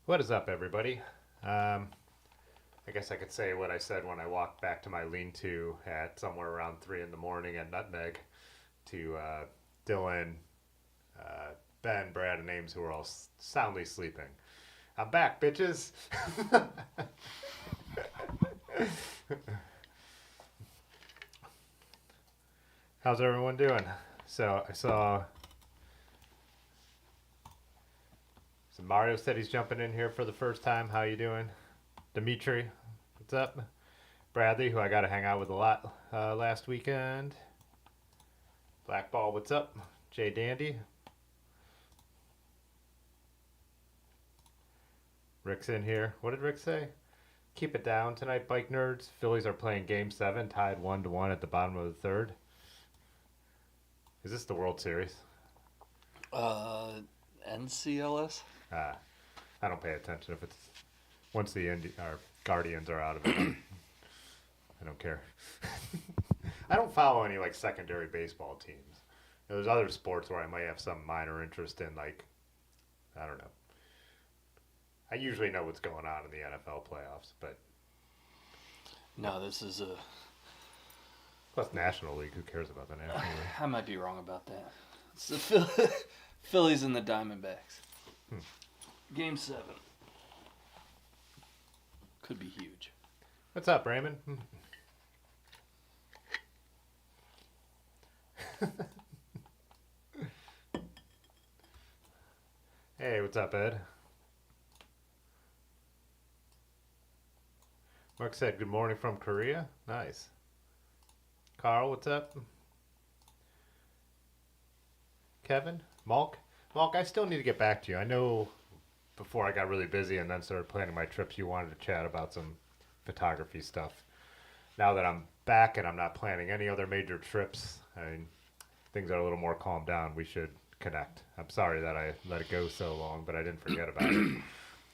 What is up, everybody? I guess I could say what I said when I walked back to my lean-to at somewhere around 3 in the morning at Nutmeg to Dylan, Ben, Brad, and Ames, who were all soundly sleeping. I'm back, bitches! How's everyone doing? So I saw Mario said he's jumping in here for the first time. How you doing? Dimitri, what's up? Bradley, who I got to hang out with a lot last weekend. Blackball, what's up? Jay Dandy. Rick's in here. What did Rick say? Keep it down tonight, bike nerds. Phillies are playing Game 7, tied 1-1 at the bottom of the third. Is this the World Series? NCLS? I don't pay attention if it's once the Guardians are out of it. I don't care. I don't follow any like secondary baseball teams. You know, there's other sports where I might have some minor interest in, like I don't know. I usually know what's going on in the NFL playoffs, but No, this is a... plus National League. Who cares about the National League? I might be wrong about that. It's the Phillies and the Diamondbacks. Game 7. Could be huge. What's up, Raymond? Hey, what's up, Ed? Mark said, good morning from Korea. Nice. Carl, what's up? Kevin? Malk? Malk, I still need to get back to you. I know before I got really busy and then started planning my trips, you wanted to chat about some photography stuff. Now that I'm back and I'm not planning any other major trips, I mean, things are a little more calmed down. We should connect. I'm sorry that I let it go so long, but I didn't forget about it.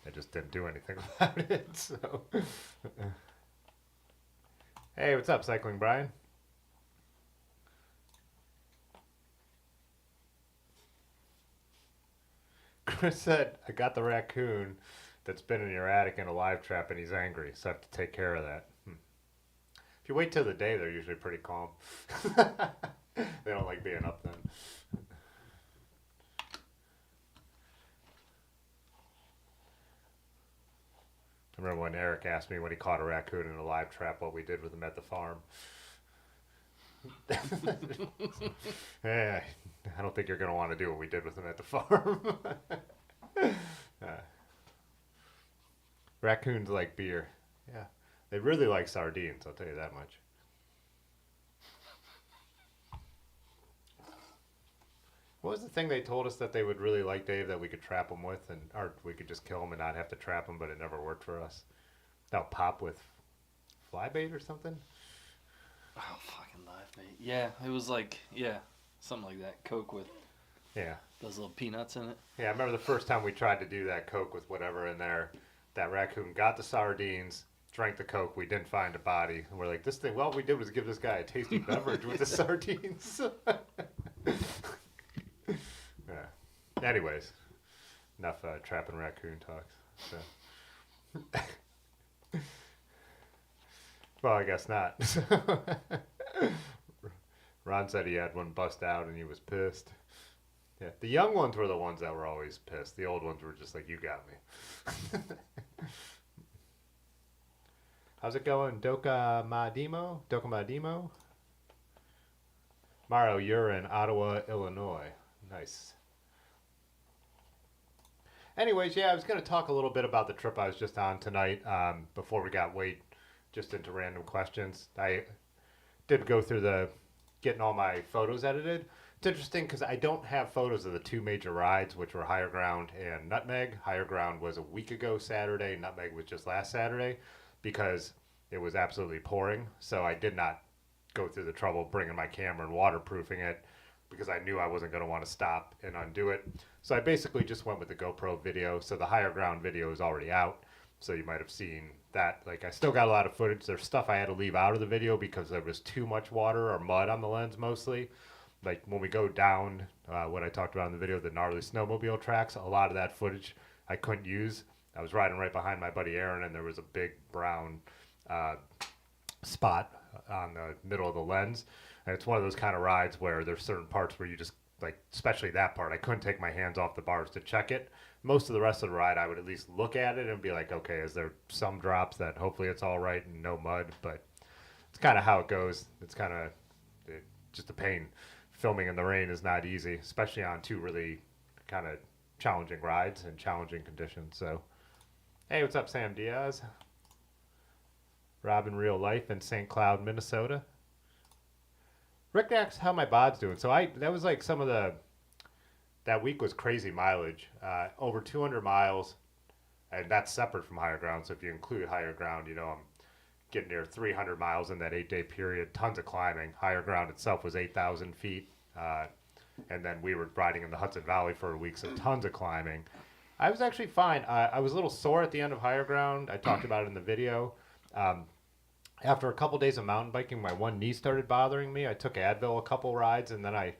I just didn't do anything about it. So, hey, what's up, Cycling Brian? Chris said, I got the raccoon that's been in your attic in a live trap and he's angry, so I have to take care of that. If you wait till the day, they're usually pretty calm. They don't like being up then. I remember when Eric asked me when he caught a raccoon in a live trap what we did with him at the farm. Yeah, I don't think you're going to want to do what we did with him at the farm. Raccoons like beer. Yeah, they really like sardines, I'll tell you that much. What was the thing they told us that they would really like, Dave, that we could trap them with, or we could just kill them and not have to trap them, but it never worked for us? That'll pop with fly bait or something? Oh, fucking live, mate. Yeah, it was like, something like that. Coke with those little peanuts in it. Yeah, I remember the first time we tried to do that Coke with whatever in there, that raccoon got the sardines, drank the Coke, we didn't find a body, and we're like, this thing, well, all we did was give this guy a tasty beverage with the sardines. Yeah. Anyways, enough trapping raccoon talks. So. Well, I guess not. Ron said he had one bust out and he was pissed. Yeah, the young ones were the ones that were always pissed. The old ones were just like, you got me. How's it going, Doka Madimo? Mario, you're in Ottawa, Illinois. Nice. Anyways, yeah, I was going to talk a little bit about the trip I was just on tonight before we got just into random questions. I did go through getting all my photos edited. It's interesting because I don't have photos of the two major rides, which were Higher Ground and Nutmeg. Higher Ground was a week ago Saturday. Nutmeg was just last Saturday because it was absolutely pouring. So I did not go through the trouble bringing my camera and waterproofing it because I knew I wasn't going to want to stop and undo it. So I basically just went with the GoPro video. So the Higher Ground video is already out. So you might have seen that. Like, I still got a lot of footage. There's stuff I had to leave out of the video because there was too much water or mud on the lens mostly. Like when we go down, what I talked about in the video, the gnarly snowmobile tracks, a lot of that footage I couldn't use. I was riding right behind my buddy Aaron, and there was a big brown spot on the middle of the lens. And it's one of those kind of rides where there's certain parts where you just, like, especially that part, I couldn't take my hands off the bars to check it. Most of the rest of the ride, I would at least look at it and be like, okay, is there some drops that hopefully it's all right and no mud? But it's kind of how it goes. It's kind of just a pain. Filming in the rain is not easy, especially on two really kind of challenging rides and challenging conditions. So, hey, what's up, Sam Diaz? Rob in real life in St. Cloud, Minnesota. Rick asks how my bod's doing. So that was like some of that week was crazy mileage. Over 200 miles, and that's separate from Higher Ground. So if you include Higher Ground, I'm getting near 300 miles in that 8-day period. Tons of climbing. Higher Ground itself was 8,000 feet. And then we were riding in the Hudson Valley for a week, so tons of climbing. I was actually fine. I was a little sore at the end of Higher Ground. I talked about it in the video. After a couple days of mountain biking, my one knee started bothering me. I took Advil a couple rides, and then I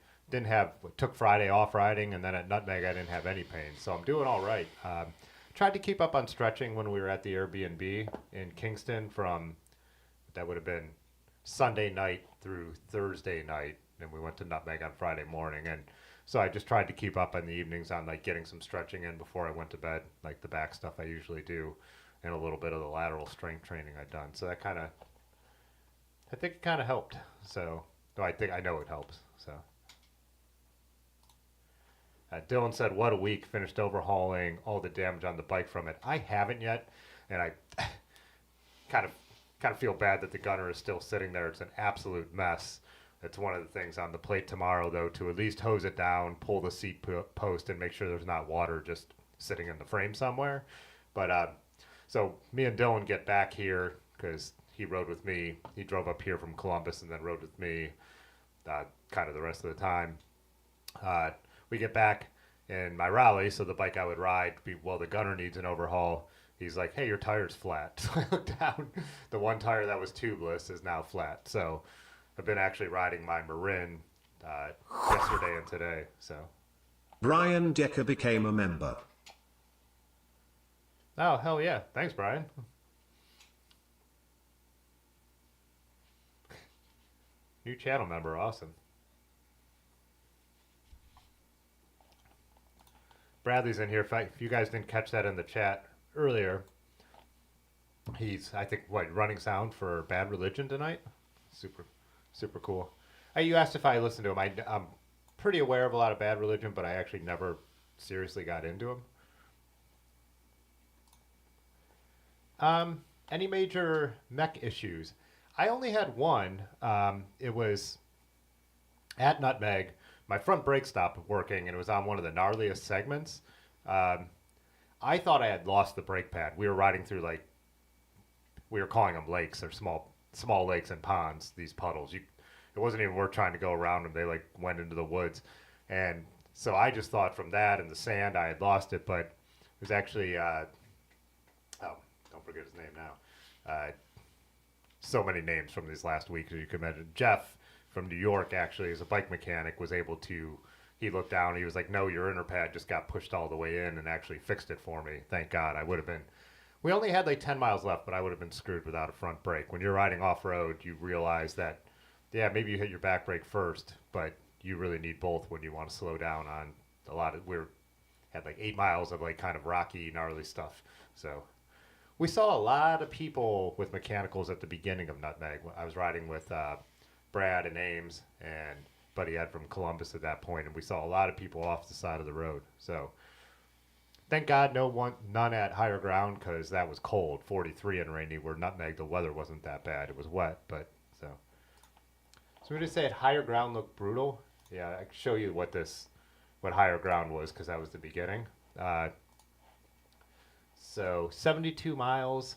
took Friday off riding, and then at Nutmeg I didn't have any pain. So I'm doing all right. Tried to keep up on stretching when we were at the Airbnb in Kingston that would have been Sunday night through Thursday night, and we went to Nutmeg on Friday morning. And so I just tried to keep up in the evenings on like getting some stretching in before I went to bed, like the back stuff I usually do, and a little bit of the lateral strength training I'd done. So that I think it kind of helped. So, no, I know it helps. So, Dylan said, "What a week! Finished overhauling all the damage on the bike from it." I haven't yet, and I kind of feel bad that the gunner is still sitting there. It's an absolute mess. It's one of the things on the plate tomorrow, though, to at least hose it down, pull the seat post, and make sure there's not water just sitting in the frame somewhere. But so me and Dylan get back here because he rode with me. He drove up here from Columbus and then rode with me kind of the rest of the time. We get back in my rally, so the bike I would ride, the gunner needs an overhaul. He's like, "Hey, your tire's flat." So I look down. The one tire that was tubeless is now flat. So I've been actually riding my Marin yesterday and today. So Brian Decker became a member. Oh, hell yeah. Thanks, Brian. New channel member, awesome. Bradley's in here. If you guys didn't catch that in the chat earlier, he's, I think, running sound for Bad Religion tonight. Super cool. You asked if I listened to him. I'm pretty aware of a lot of Bad Religion, but I actually never seriously got into him. Any major mech issues? I only had one. It was at Nutmeg. My front brake stopped working, and it was on one of the gnarliest segments. I thought I had lost the brake pad. We were riding through we were calling them lakes. They're small lakes and ponds, these puddles. It wasn't even worth trying to go around them. They went into the woods. And so I just thought from that and the sand I had lost it, but it was actually, don't forget his name now. So many names from these last weeks, as you can imagine. Jeff from New York, actually, is a bike mechanic, was able to, he looked down, he was like, "No, your inner pad just got pushed all the way in," and actually fixed it for me. Thank God. We only had 10 miles left, but I would have been screwed without a front brake. When you're riding off-road, you realize that, yeah, maybe you hit your back brake first, but you really need both when you want to slow down on we had 8 miles of kind of rocky, gnarly stuff. So we saw a lot of people with mechanicals at the beginning of Nutmeg. I was riding with Brad and Ames and Buddy Ed from Columbus at that point, and we saw a lot of people off the side of the road. So thank God none at Higher Ground, because that was cold, 43 and rainy. Where Nutmeg, the weather wasn't that bad. It was wet, but so we just said Higher Ground looked brutal. Yeah, I can show you what Higher Ground was, because that was the beginning. So 72 miles,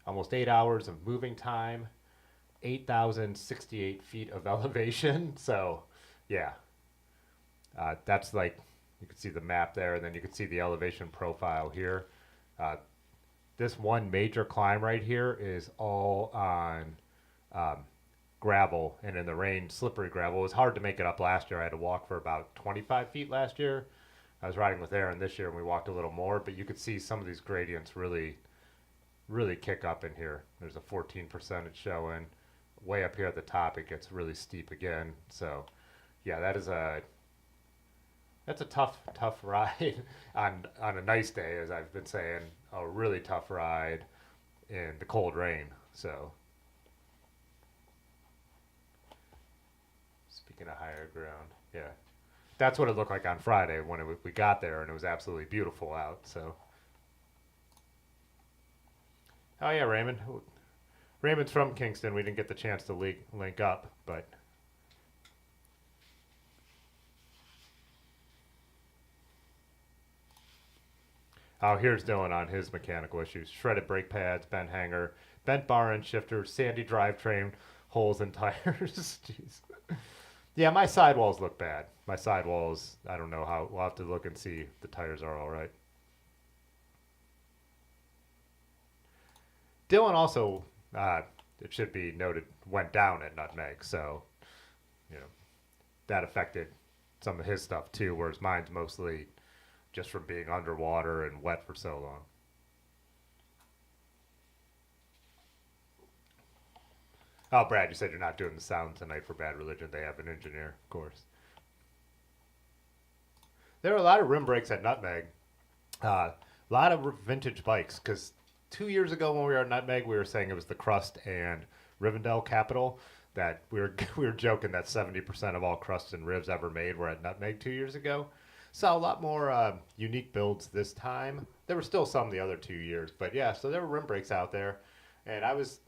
almost 8 hours of moving time, 8,068 feet of elevation. So yeah, that's you can see the map there, and then you can see the elevation profile here. This one major climb right here is all on gravel, and in the rain, slippery gravel. It was hard to make it up last year. I had to walk for about 25 feet last year. I was riding with Aaron this year and we walked a little more, but you could see some of these gradients really, really kick up in here. There's a 14% showing. Way up here at the top, it gets really steep again. So, yeah, that's a tough ride on a nice day, as I've been saying. A really tough ride in the cold rain. So, speaking of higher ground, yeah, that's what it looked like on Friday when we got there, and it was absolutely beautiful out. So, oh yeah, Raymond. Raymond's from Kingston. We didn't get the chance to link up, but oh, here's Dylan on his mechanical issues. Shredded brake pads, bent hanger, bent bar and shifter, sandy drivetrain, holes in tires. Jeez. Yeah, my sidewalls look bad. My sidewalls, I don't know how. We'll have to look and see if the tires are all right. Dylan also, it should be noted, went down at Nutmeg. So, you know, that affected some of his stuff too, whereas mine's mostly just from being underwater and wet for so long. Oh, Brad, you said you're not doing the sound tonight for Bad Religion. They have an engineer, of course. There are a lot of rim brakes at Nutmeg. A lot of vintage bikes, because 2 years ago when we were at Nutmeg, we were saying it was the Crust and Rivendell capital. That we were joking that 70% of all crusts and ribs ever made were at Nutmeg 2 years ago. Saw a lot more unique builds this time. There were still some the other 2 years, but yeah, so there were rim brakes out there, and I was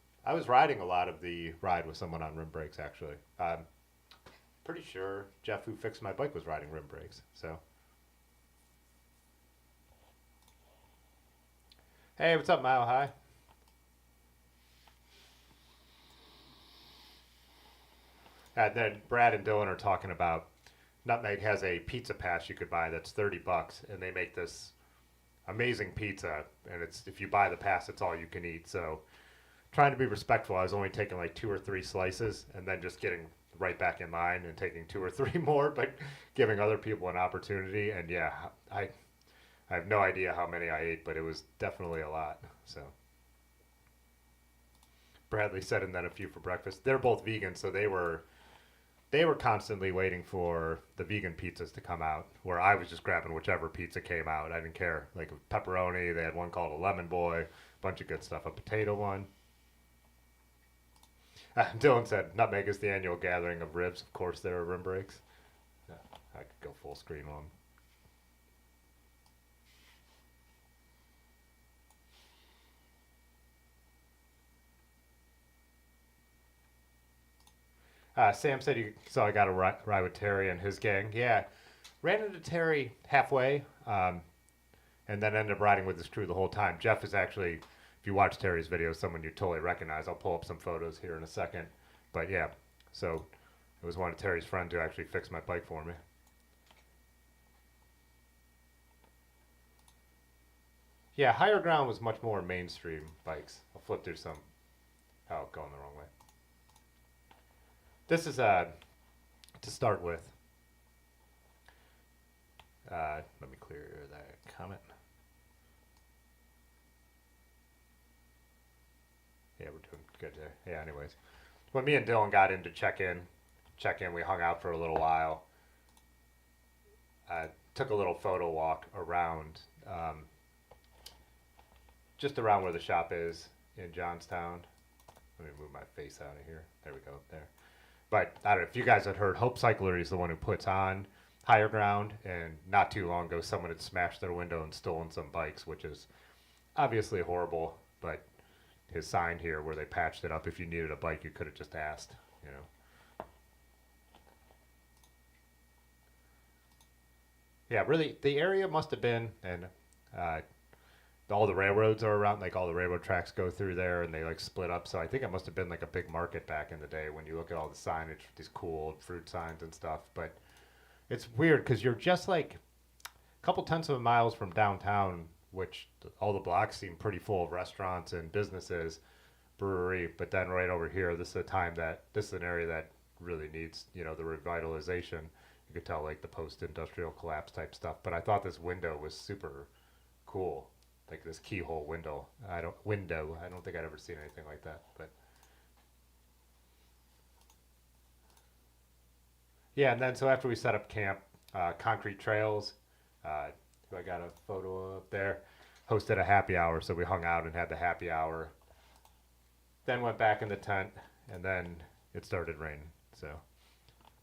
riding a lot of the ride with someone on rim brakes actually. Pretty sure Jeff, who fixed my bike, was riding rim brakes. So, hey, what's up, Mile High? And then Brad and Dylan are talking about Nutmeg has a pizza pass you could buy that's $30, and they make this amazing pizza. And it's if you buy the pass, it's all you can eat. So, trying to be respectful, I was only taking like 2 or 3 slices, and then just getting right back in line and taking 2 or 3 more, but giving other people an opportunity. And yeah, I have no idea how many I ate, but it was definitely a lot. So, Bradley said, and then a few for breakfast. They're both vegan, so they were constantly waiting for the vegan pizzas to come out, where I was just grabbing whichever pizza came out. I didn't care. Like pepperoni, they had one called a lemon boy, a bunch of good stuff, a potato one. Dylan said, Nutmeg is the annual gathering of ribs. Of course, there are rim brakes. Yeah, I could go full screen on them. Sam said you saw I got a ride with Terry and his gang. Yeah, ran into Terry halfway, and then ended up riding with his crew the whole time. Jeff is actually, if you watch Terry's video, someone you totally recognize. I'll pull up some photos here in a second. But yeah, so it was one of Terry's friends who actually fixed my bike for me. Yeah, Higher Ground was much more mainstream bikes. I'll flip through some. Oh, going the wrong way. This is to start with. Let me clear that comment. Yeah, we're doing good there. Yeah, anyways. When me and Dylan got in to check in, we hung out for a little while. Took a little photo walk around, just around where the shop is in Johnstown. Let me move my face out of here. There we go, there. But I don't know if you guys had heard, Hope Cyclery is the one who puts on Higher Ground, and not too long ago someone had smashed their window and stolen some bikes, which is obviously horrible, but his sign here where they patched it up, if you needed a bike you could have just asked, you know. Yeah, really, the area must have been, and all the railroads are around, like all the railroad tracks go through there, and they like split up, so I think it must have been like a big market back in the day when you look at all the signage, these cool old fruit signs and stuff. But it's weird because you're just like a couple tenths of miles from downtown, which all the blocks seem pretty full of restaurants and businesses, brewery, but then right over here, this is an area that really needs, you know, the revitalization. You could tell like the post-industrial collapse type stuff. But I thought this window was super cool, like this keyhole window. I don't think I'd ever seen anything like that. But yeah, and then so after we set up camp, concrete trails. I got a photo up there. Hosted a happy hour, so we hung out and had the happy hour. Then went back in the tent, and then it started raining. So,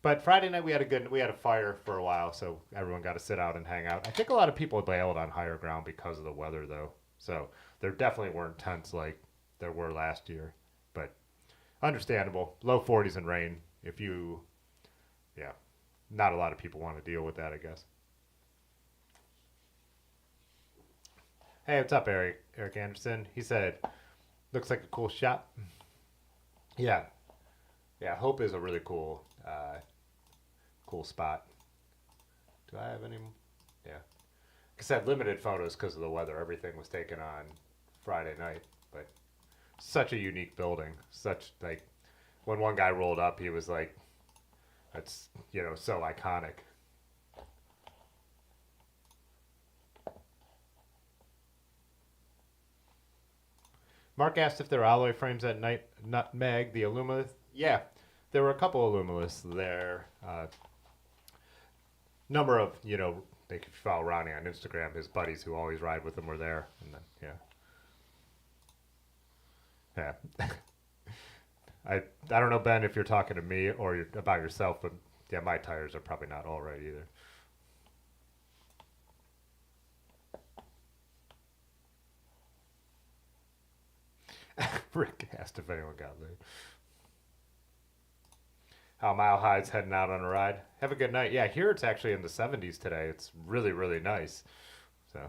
but Friday night we had a fire for a while, so everyone got to sit out and hang out. I think a lot of people bailed on Higher Ground because of the weather, though. So there definitely weren't tents like there were last year, but understandable. Low 40s and rain. Not a lot of people want to deal with that, I guess. Hey, what's up, Eric? Eric Anderson. He said, looks like a cool shop. Yeah. Yeah, Hope is a really cool spot. Do I have any? Yeah. Like I said, limited photos because of the weather. Everything was taken on Friday night. But such a unique building. When one guy rolled up, he was like, that's, so iconic. Mark asked if there are alloy frames at Nutmeg, the Illumilith. Yeah, there were a couple of Illumiliths there. Number of, if you follow Ronnie on Instagram, his buddies who always ride with him were there. And then, yeah. I don't know, Ben, if you're talking to me or about yourself, but yeah, my tires are probably not all right either. Rick asked if anyone got laid. How Mile High's heading out on a ride. Have a good night. Yeah, here it's actually in the 70s today. It's really, really nice. So,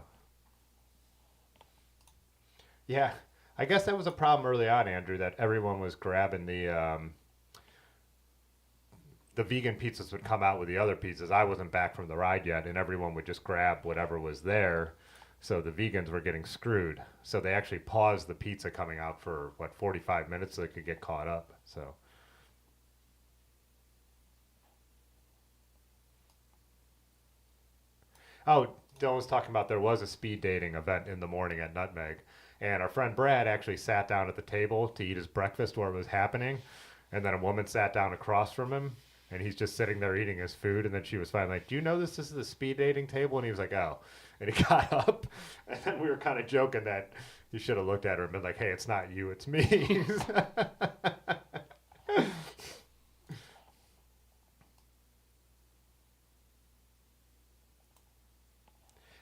yeah, I guess that was a problem early on, Andrew, that everyone was grabbing the vegan pizzas would come out with the other pizzas. I wasn't back from the ride yet, and everyone would just grab whatever was there. So the vegans were getting screwed. So they actually paused the pizza coming out for, 45 minutes so they could get caught up. So. Oh, Dylan was talking about there was a speed dating event in the morning at Nutmeg. And our friend Brad actually sat down at the table to eat his breakfast where it was happening. And then a woman sat down across from him. And he's just sitting there eating his food. And then she was finally like, do you know this is the speed dating table? And he was like, oh. And he got up. And then we were kind of joking that you should have looked at her and been like, hey, it's not you, it's me.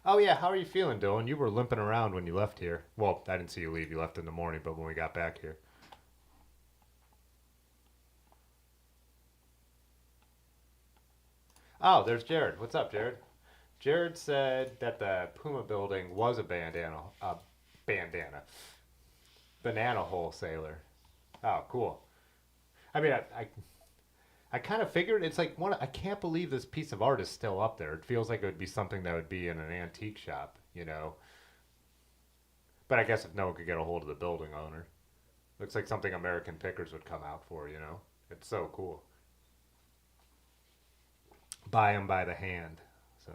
Oh, yeah, how are you feeling, Dylan? You were limping around when you left here. Well, I didn't see you leave. You left in the morning, but when we got back here. Oh, there's Jared. What's up, Jared? Jared said that the Puma building was a banana wholesaler. Oh, cool. I mean, I kind of figured it's like I can't believe this piece of art is still up there. It feels like it would be something that would be in an antique shop, But I guess if no one could get a hold of the building owner, looks like something American Pickers would come out for, It's so cool. Buy them by the hand. So.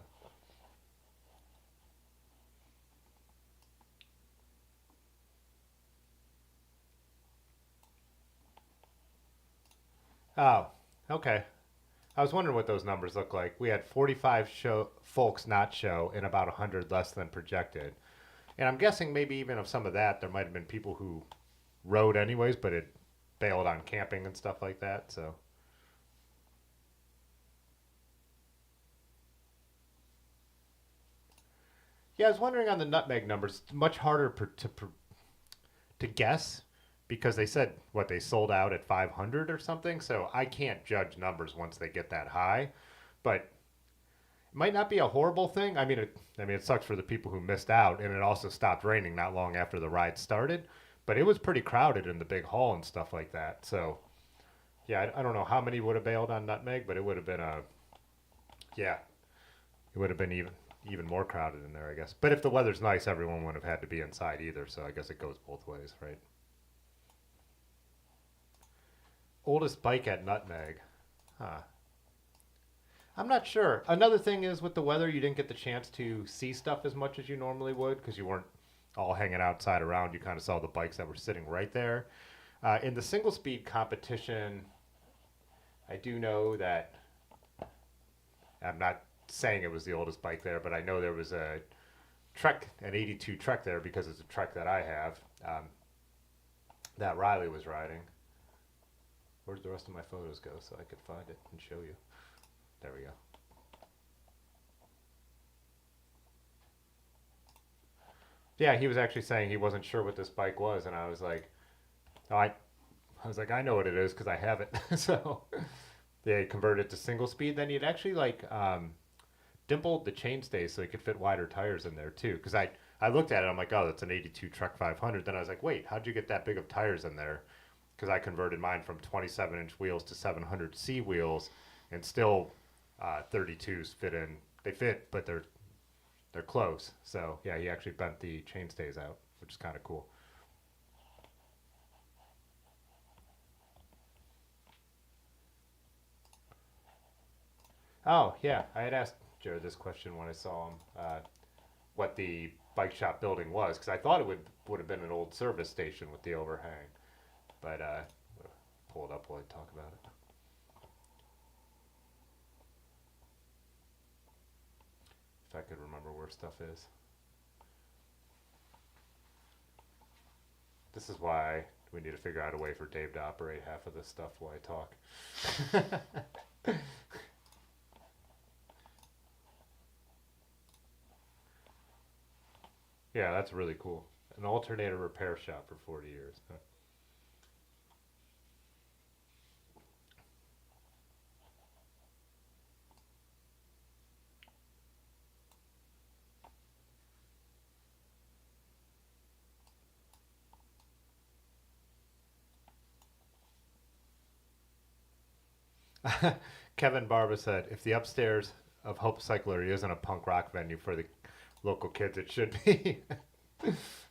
Oh, okay. I was wondering what those numbers look like. We had 45 folks not show and about 100 less than projected. And I'm guessing maybe even of some of that, there might have been people who rode anyways, but it bailed on camping and stuff like that. So. Yeah, I was wondering on the Nutmeg numbers. It's much harder to guess because they said they sold out at 500 or something. So I can't judge numbers once they get that high, but it might not be a horrible thing. I mean, it sucks for the people who missed out, and it also stopped raining not long after the ride started. But it was pretty crowded in the big hall and stuff like that. So yeah, I don't know how many would have bailed on Nutmeg, but it would have been it would have been even more crowded in there, I guess. But if the weather's nice, everyone wouldn't have had to be inside either, so I guess it goes both ways, right? Oldest bike at Nutmeg. Huh. I'm not sure. Another thing is with the weather, you didn't get the chance to see stuff as much as you normally would because you weren't all hanging outside around. You kind of saw the bikes that were sitting right there. In the single speed competition, I do know that I'm not saying it was the oldest bike there, but I know there was a Trek, an 82 Trek there because it's a Trek that I have that Riley was riding. Where'd the rest of my photos go so I could find it and show you? There we go. Yeah, he was actually saying he wasn't sure what this bike was, and I was like, oh, I was like, I know what it is because I have it. So they converted it to single speed. Then he'd actually like dimpled the chainstays so he could fit wider tires in there too. Because I looked at it, I'm like, oh, that's an 82 Trek 500. Then I was like, wait, how'd you get that big of tires in there? Because I converted mine from 27-inch wheels to 700C wheels, and still 32s fit in. They fit, but they're close. So yeah, he actually bent the chainstays out, which is kind of cool. Oh yeah, I had asked Jared this question when I saw him, what the bike shop building was, because I thought it would have been an old service station with the overhang, but pull it up while I talk about it. If I could remember where stuff is. This is why we need to figure out a way for Dave to operate half of this stuff while I talk. Yeah, that's really cool. An alternator repair shop for 40 years. Huh? Kevin Barba said, if the upstairs of Hope Cyclery isn't a punk rock venue for the local kids, it should be.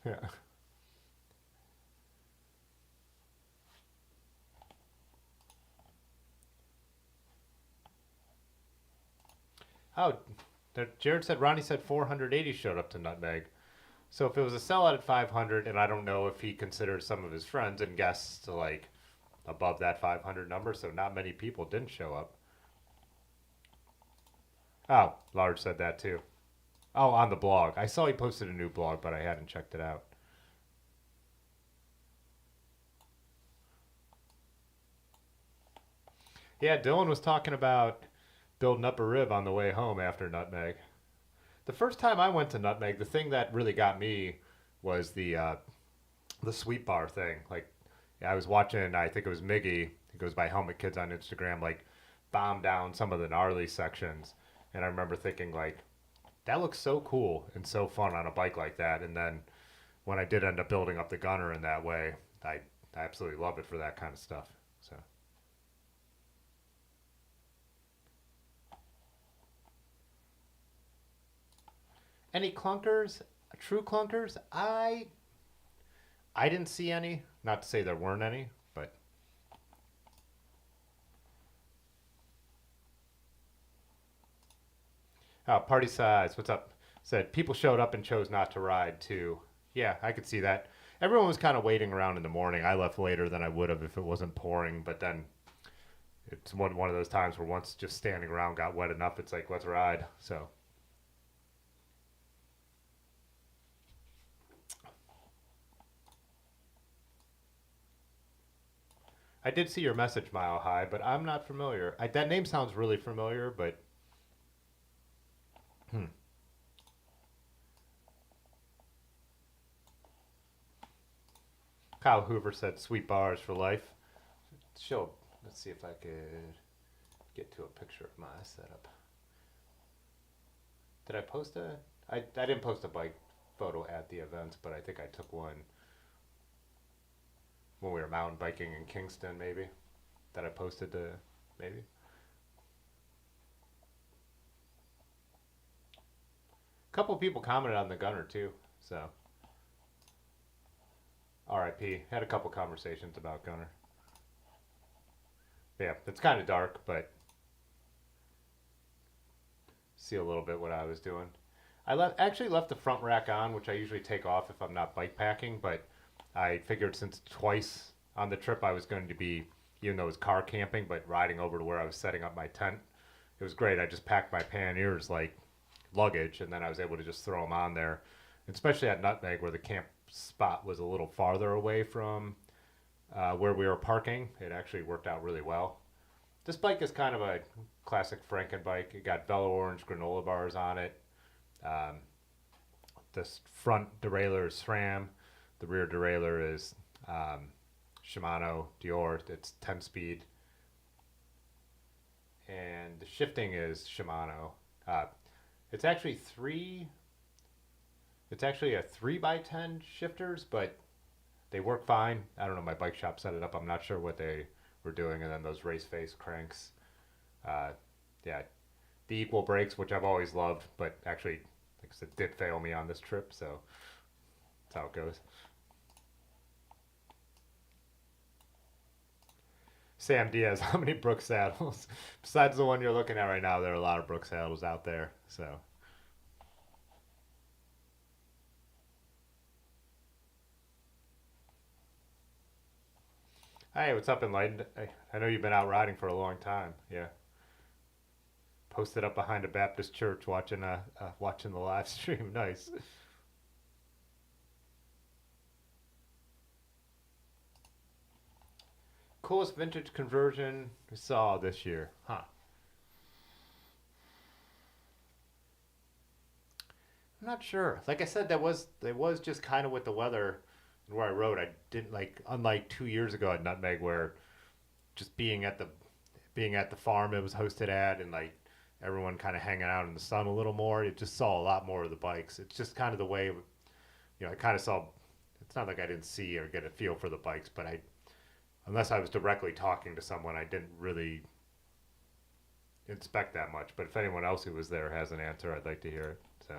Yeah. Oh, Jared said, Ronnie said 480 showed up to Nutmeg. So if it was a sellout at 500, and I don't know if he considers some of his friends and guests to like above that 500 number, so not many people didn't show up. Oh, Large said that too. Oh, on the blog. I saw he posted a new blog, but I hadn't checked it out. Yeah, Dylan was talking about building up a rib on the way home after Nutmeg. The first time I went to Nutmeg, the thing that really got me was the sweet bar thing. Like, I was watching, I think it was Miggy, he goes by Helmet Kids on Instagram, like, bomb down some of the gnarly sections. And I remember thinking, like, that looks so cool and so fun on a bike like that. And then when I did end up building up the gunner in that way, I absolutely love it for that kind of stuff. So. Any clunkers? True clunkers? I didn't see any. Not to say there weren't any, but party size. What's up? Said people showed up and chose not to ride too. Yeah, I could see that. Everyone was kind of waiting around in the morning. I left later than I would have if it wasn't pouring, but then it's one of those times where once just standing around got wet enough, it's like, let's ride. So. I did see your message, Mile High, but I'm not familiar. That name sounds really familiar, but Kyle Hoover said sweet bars for life. Let's see if I could get to a picture of my setup. Did I post I didn't post a bike photo at the event, but I think I took one when we were mountain biking in Kingston, maybe. That I posted to, maybe. A couple of people commented on the gunner too, so. RIP. Had a couple conversations about gunner. Yeah, it's kind of dark, but see a little bit what I was doing. I actually left the front rack on, which I usually take off if I'm not bike packing, but I figured since twice on the trip I was going to be, even though it was car camping, but riding over to where I was setting up my tent. It was great. I just packed my Pioneers like luggage, and then I was able to just throw them on there, especially at Nutmeg where the camp spot was a little farther away from where we were parking. It actually worked out really well. This bike is kind of a classic Franken bike. It got Velo Orange granola bars on it. This front derailleur is SRAM. The rear derailleur is Shimano Dior. It's 10-speed. And the shifting is Shimano. It's actually a 3x10 shifters, but they work fine. I don't know, my bike shop set it up. I'm not sure what they were doing. And then those race face cranks. Yeah, the equal brakes, which I've always loved, but actually, like I said, did fail me on this trip, so that's how it goes. Sam Diaz, how many Brooks saddles? Besides the one you're looking at right now, there are a lot of Brooks saddles out there, so. Hey, what's up, Enlightened? I know you've been out riding for a long time, yeah. Posted up behind a Baptist church watching the live stream. Nice. Coolest vintage conversion we saw this year, huh? I'm not sure. Like I said, that was just kind of with the weather and where I rode. I didn't unlike 2 years ago at Nutmeg where just being at the farm it was hosted at and like everyone kind of hanging out in the sun a little more. It just saw a lot more of the bikes. It's just kind of the way, I kind of saw, it's not like I didn't see or get a feel for the bikes, but unless I was directly talking to someone, I didn't really inspect that much. But if anyone else who was there has an answer, I'd like to hear it. So,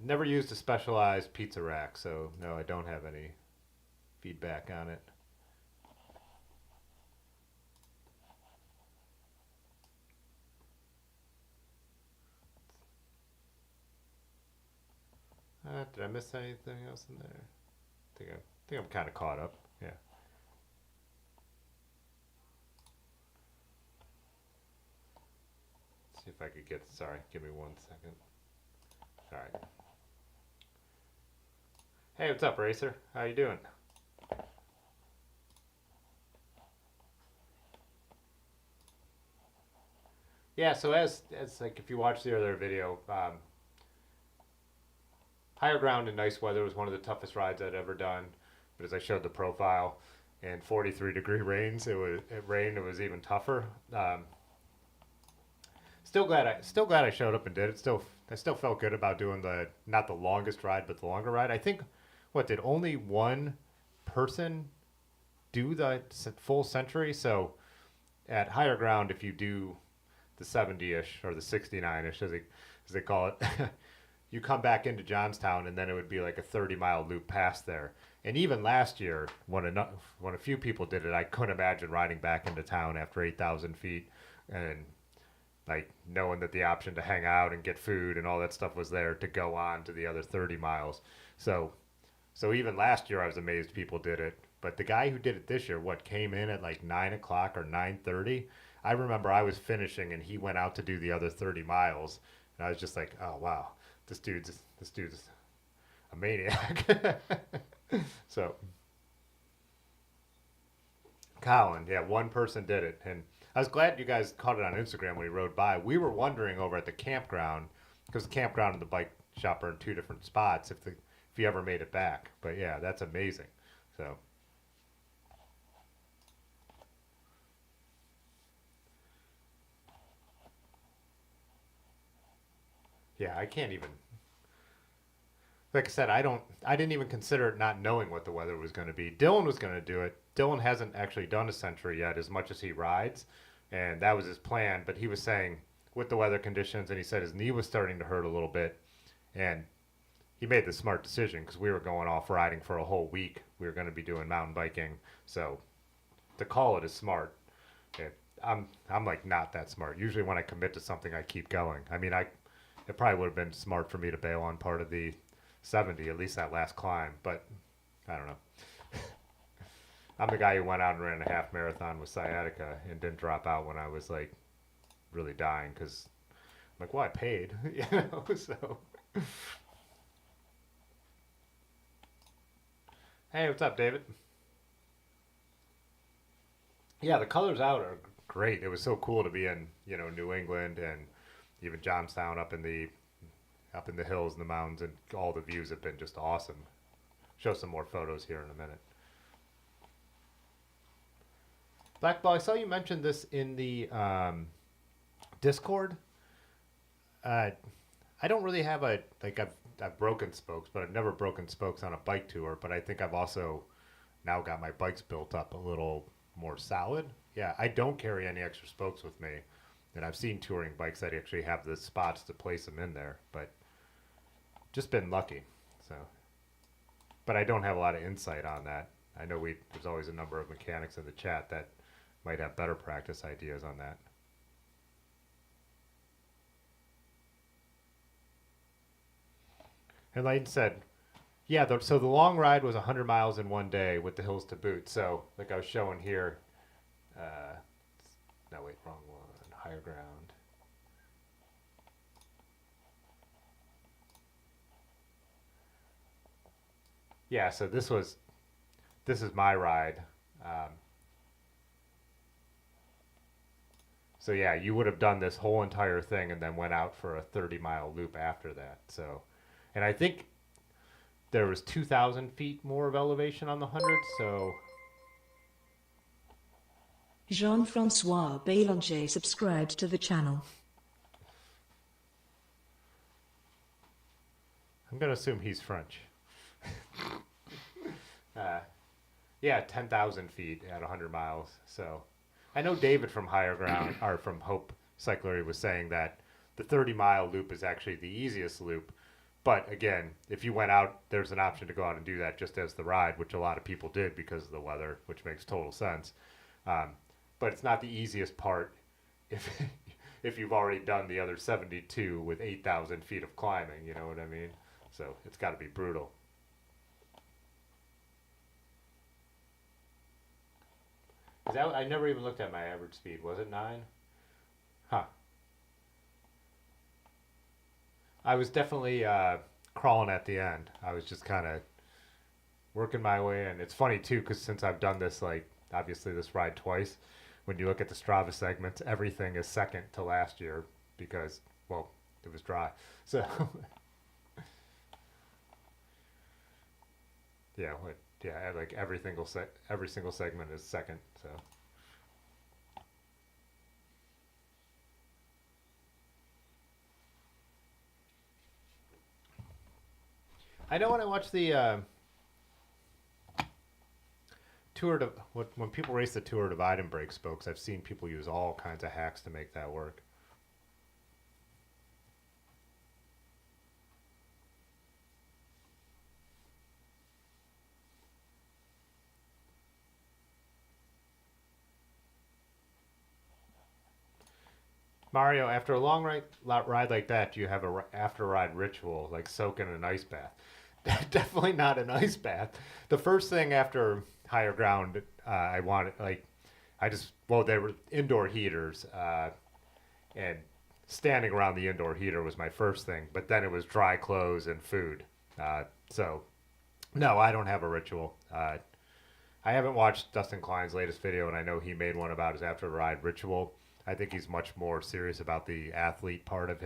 never used a specialized pizza rack, so no, I don't have any feedback on it. Did I miss anything else in there? I think I'm kind of caught up. Yeah. Let's see if I could get. Sorry, give me 1 second. All right. Hey, what's up, Racer? How you doing? Yeah. So as like if you watch the other video. Higher Ground in nice weather was one of the toughest rides I'd ever done, but as I showed the profile, in 43-degree rains, it rained. It was even tougher. Still glad I showed up and did it. I still felt good about doing not the longest ride, but the longer ride. I think did only one person do the full century? So at Higher Ground, if you do the 70-ish or the 69-ish, as they call it. You come back into Johnstown, and then it would be like a 30-mile loop past there. And even last year, when a few people did it, I couldn't imagine riding back into town after 8,000 feet and like knowing that the option to hang out and get food and all that stuff was there to go on to the other 30 miles. So even last year, I was amazed people did it. But the guy who did it this year, came in at like 9 o'clock or 9:30? I remember I was finishing, and he went out to do the other 30 miles. And I was just like, oh, wow. This dude's a maniac. So, Colin, yeah, one person did it, and I was glad you guys caught it on Instagram when he rode by. We were wondering over at the campground, because the campground and the bike shop are in two different spots, if you ever made it back. But yeah, that's amazing. So. Yeah, I can't even. Like I said, I didn't even consider it not knowing what the weather was going to be. Dylan was going to do it. Dylan hasn't actually done a century yet as much as he rides, and that was his plan. But he was saying with the weather conditions, and he said his knee was starting to hurt a little bit, and he made the smart decision because we were going off riding for a whole week. We were going to be doing mountain biking, so to call it is smart. I'm like not that smart. Usually when I commit to something, I keep going. I mean, it probably would have been smart for me to bail on part of the 70, at least that last climb, but I don't know. I'm the guy who went out and ran a half marathon with sciatica and didn't drop out when I was like really dying because I'm like, well, I paid, you know, so. Hey, what's up, David? Yeah, the colors out are great. It was so cool to be in, you know, New England and even Johnstown up in the hills and the mountains, and all the views have been just awesome. Show some more photos here in a minute. Blackball, I saw you mention this in the Discord. I don't really have I've broken spokes, but I've never broken spokes on a bike tour. But I think I've also now got my bikes built up a little more solid. Yeah, I don't carry any extra spokes with me, and I've seen touring bikes that actually have the spots to place them in there, but just been lucky. So, but I don't have a lot of insight on that. I know there's always a number of mechanics in the chat that might have better practice ideas on that. And like I said, yeah, so the long ride was 100 miles in one day with the hills to boot. So like I was showing here, no wait, wrong one, Higher Ground. Yeah, so this is my ride. So yeah, you would have done this whole entire thing and then went out for a 30-mile loop after that. So, and I think there was 2,000 feet more of elevation on the 100, so... Jean-Francois Bélanger subscribed to the channel. I'm going to assume he's French. Yeah, 10,000 feet at 100 miles, so... I know David from Higher Ground, or from Hope Cyclery, was saying that the 30-mile loop is actually the easiest loop. But again, if you went out, there's an option to go out and do that just as the ride, which a lot of people did because of the weather, which makes total sense. But it's not the easiest part if you've already done the other 72 with 8,000 feet of climbing, you know what I mean? So it's got to be brutal. I never even looked at my average speed. Was it 9? Huh. I was definitely crawling at the end. I was just kind of working my way in. It's funny, too, because since I've done this, like, obviously this ride twice, when you look at the Strava segments, everything is second to last year because, well, it was dry. So, yeah, like every single segment is second, so. I know when I watch the when people race the Tour Divide and Break spokes, I've seen people use all kinds of hacks to make that work. Mario, after a long ride like that, do you have a after ride ritual, like soak in an ice bath? Definitely not an ice bath. The first thing after Higher Ground, I wanted, like, they were indoor heaters, and standing around the indoor heater was my first thing, but then it was dry clothes and food. So, no, I don't have a ritual. I haven't watched Dustin Klein's latest video, and I know he made one about his after ride ritual. I think he's much more serious about the athlete part of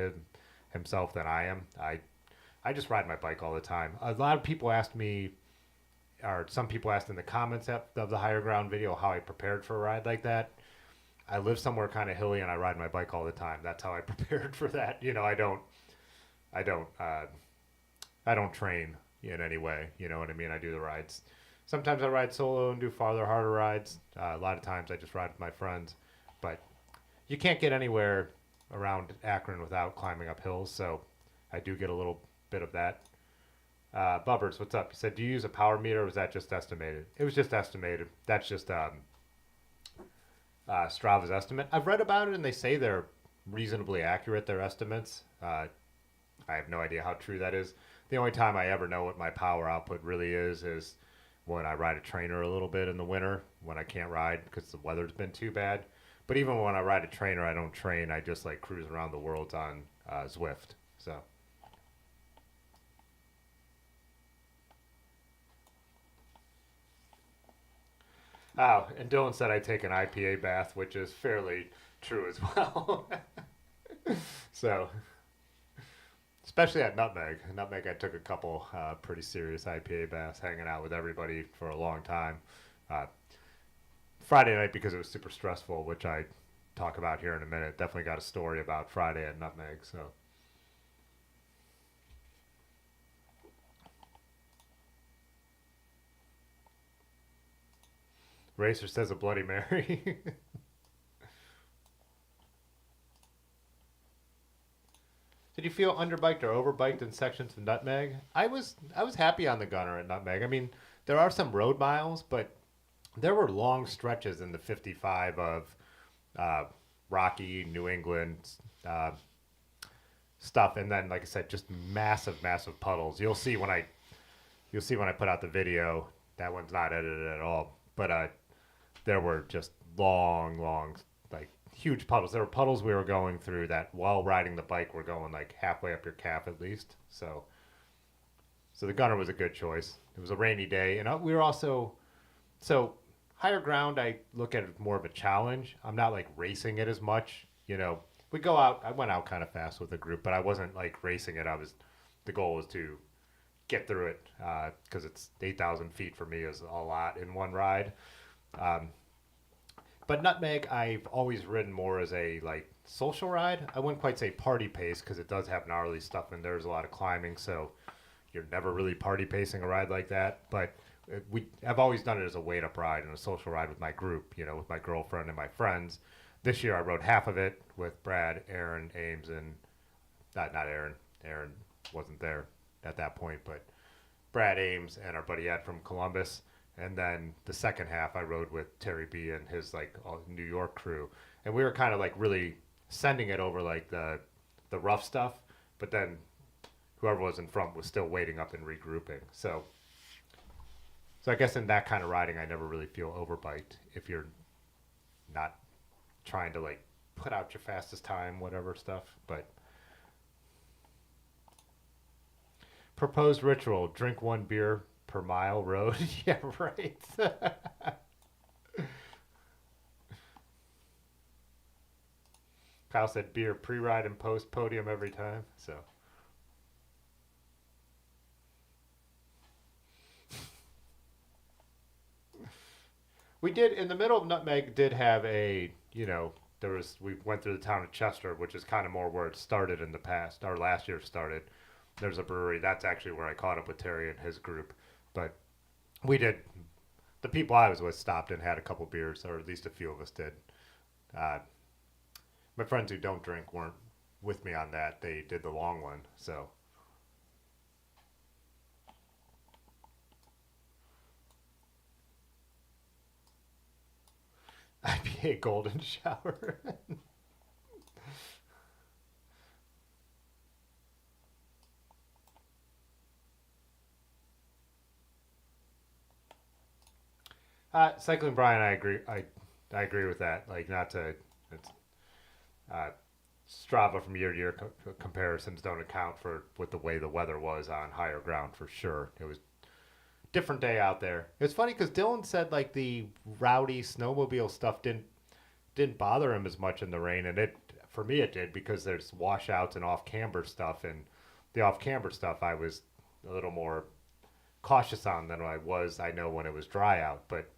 himself than I am. I just ride my bike all the time. A lot of people asked me, or some people asked in the comments of the Higher Ground video how I prepared for a ride like that. I live somewhere kind of hilly and I ride my bike all the time. That's how I prepared for that. You know, I don't train in any way. You know what I mean? I do the rides. Sometimes I ride solo and do farther, harder rides. A lot of times I just ride with my friends, but you can't get anywhere around Akron without climbing up hills, so I do get a little bit of that. Bubbers, what's up? He said, do you use a power meter or was that just estimated? It was just estimated. That's just Strava's estimate. I've read about it, and they say they're reasonably accurate, their estimates. I have no idea how true that is. The only time I ever know what my power output really is when I ride a trainer a little bit in the winter, when I can't ride because the weather's been too bad. But even when I ride a trainer, I don't train. I just like cruise around the world on Zwift. So. Oh, and Dylan said I take an IPA bath, which is fairly true as well. So, especially at Nutmeg. Nutmeg, I took a couple pretty serious IPA baths hanging out with everybody for a long time. Friday night, because it was super stressful, which I talk about here in a minute. Definitely got a story about Friday at Nutmeg, so. Racer says a Bloody Mary. Did you feel underbiked or overbiked in sections of Nutmeg? I was happy on the Gunner at Nutmeg. I mean, there are some road miles, but there were long stretches in the 55 of Rocky, New England stuff, and then, like I said, just massive puddles. You'll see when I put out the video. That one's not edited at all, but there were just long, like huge puddles. There were puddles we were going through that while riding the bike, we're going like halfway up your calf at least. So the Gunner was a good choice. It was a rainy day, and we were also Higher Ground. I look at it more of a challenge. I'm not like racing it as much. You know, we go out. I went out kind of fast with the group, but I wasn't like racing it. The goal was to get through it because it's 8,000 feet for me is a lot in one ride. But Nutmeg, I've always ridden more as a like social ride. I wouldn't quite say party pace because it does have gnarly stuff and there's a lot of climbing, so you're never really party pacing a ride like that. But I've always done it as a weight up ride and a social ride with my group, you know, with my girlfriend and my friends. This year I rode half of it with Brad, Aaron, Ames, and not Aaron. Aaron wasn't there at that point, but Brad, Ames, and our buddy Ed from Columbus. And then the second half I rode with Terry B and his like New York crew. And we were kind of like really sending it over like the rough stuff, but then whoever was in front was still waiting up and regrouping. So I guess in that kind of riding I never really feel overbiked if you're not trying to like put out your fastest time, whatever stuff. But proposed ritual, drink 1 beer per mile road. Yeah, right. Kyle said beer pre-ride and post podium every time. So we did in the middle of Nutmeg did have we went through the town of Chester, which is kind of more where it started in the past. Our last year started. There's a brewery. That's actually where I caught up with Terry and his group. But the people I was with stopped and had a couple beers, or at least a few of us did. My friends who don't drink weren't with me on that. They did the long one, so. IPA golden shower. Cycling Brian, I agree. I agree with that. Like, not to, it's, Strava from year to year comparisons don't account for what the way the weather was on Higher Ground for sure. It was different day out there. It was funny because Dylan said like the rowdy snowmobile stuff didn't bother him as much in the rain, and for me it did because there's washouts and off camber stuff, and the off camber stuff I was a little more cautious on than I know when it was dry out. But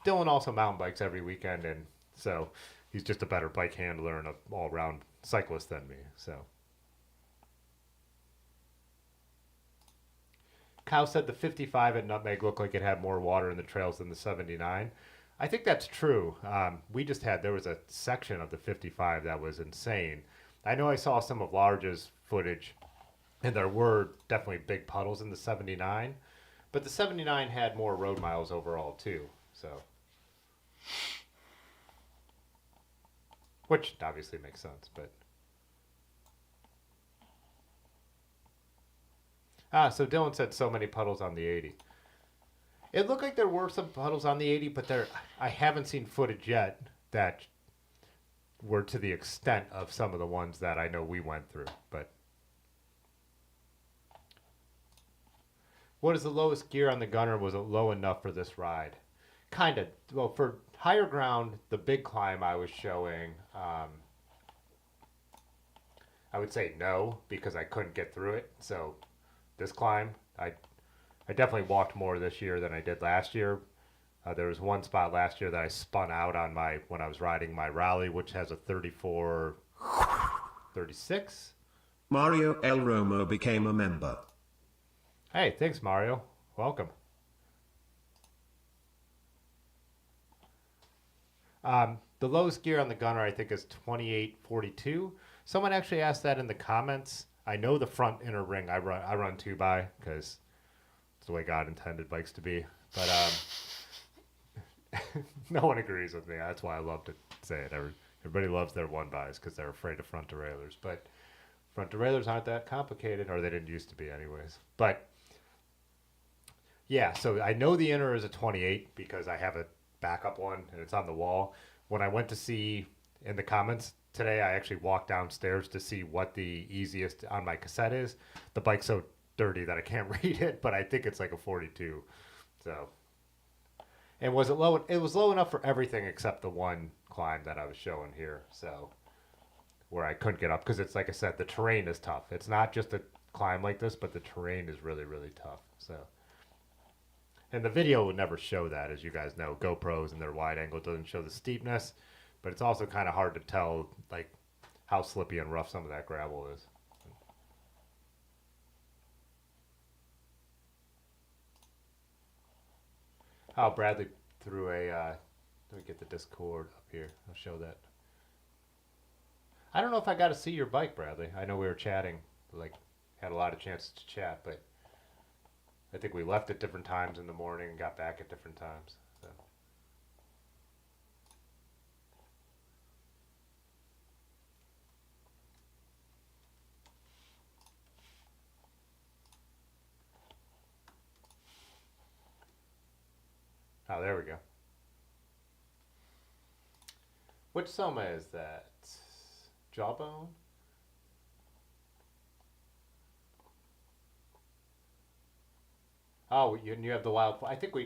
Dylan also mountain bikes every weekend, and so he's just a better bike handler and an all-round cyclist than me. So Kyle said the 55 at Nutmeg looked like it had more water in the trails than the 79. I think that's true. There was a section of the 55 that was insane. I know I saw some of Large's footage, and there were definitely big puddles in the 79, but the 79 had more road miles overall too. So which obviously makes sense, but. So Dylan said so many puddles on the 80. It looked like there were some puddles on the 80, but I haven't seen footage yet that were to the extent of some of the ones that I know we went through. But what is the lowest gear on the gunner? Was it low enough for this ride? Kind of. Well, for Higher Ground, the big climb I was showing, I would say no, because I couldn't get through it. So this climb, I definitely walked more this year than I did last year. There was one spot last year that I spun out on when I was riding my rally, which has a 34-36. Mario El Romo became a member. Hey, thanks, Mario. Welcome. The lowest gear on the gunner, I think, is 28.42. Someone actually asked that in the comments. I know the front inner ring I run 2x because it's the way God intended bikes to be. But no one agrees with me. That's why I love to say it. Everybody loves their 1x because they're afraid of front derailleurs. But front derailleurs aren't that complicated, or they didn't used to be anyways. But yeah, so I know the inner is a 28 because I have a backup one and it's on the wall. When I went to see in the comments today, I actually walked downstairs to see what the easiest on my cassette is. The bike's so dirty that I can't read it, but I think it's like a 42. So, and was it low? It was low enough for everything except the one climb that I was showing here. So, where I couldn't get up because it's like I said, the terrain is tough. It's not just a climb like this, but the terrain is really, really tough. So, and the video would never show that, as you guys know. GoPros and their wide angle doesn't show the steepness, but it's also kind of hard to tell like how slippy and rough some of that gravel is. Oh, Bradley threw a, let me get the Discord up here. I'll show that. I don't know if I got to see your bike, Bradley. I know we were chatting, like, had a lot of chances to chat, but I think we left at different times in the morning and got back at different times. So. Oh, there we go. Which Soma is that? Jawbone? Oh, you have the wild. I think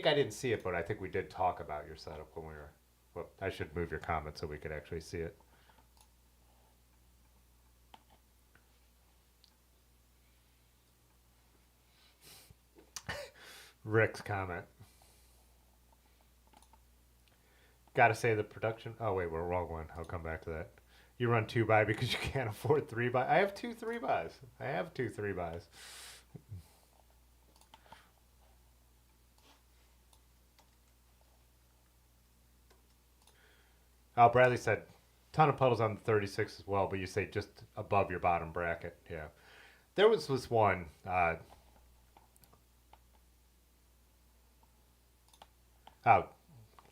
I didn't see it, but I think we did talk about your setup when we were. Well, I should move your comment so we could actually see it. Rick's comment. Gotta say the production. Oh wait, we're wrong one. I'll come back to that. You run 2x because you can't afford 3x. I have 2 3x's. I have 2 3x's. Oh, Bradley said, ton of puddles on the 36 as well, but you say just above your bottom bracket. Yeah. There was this one.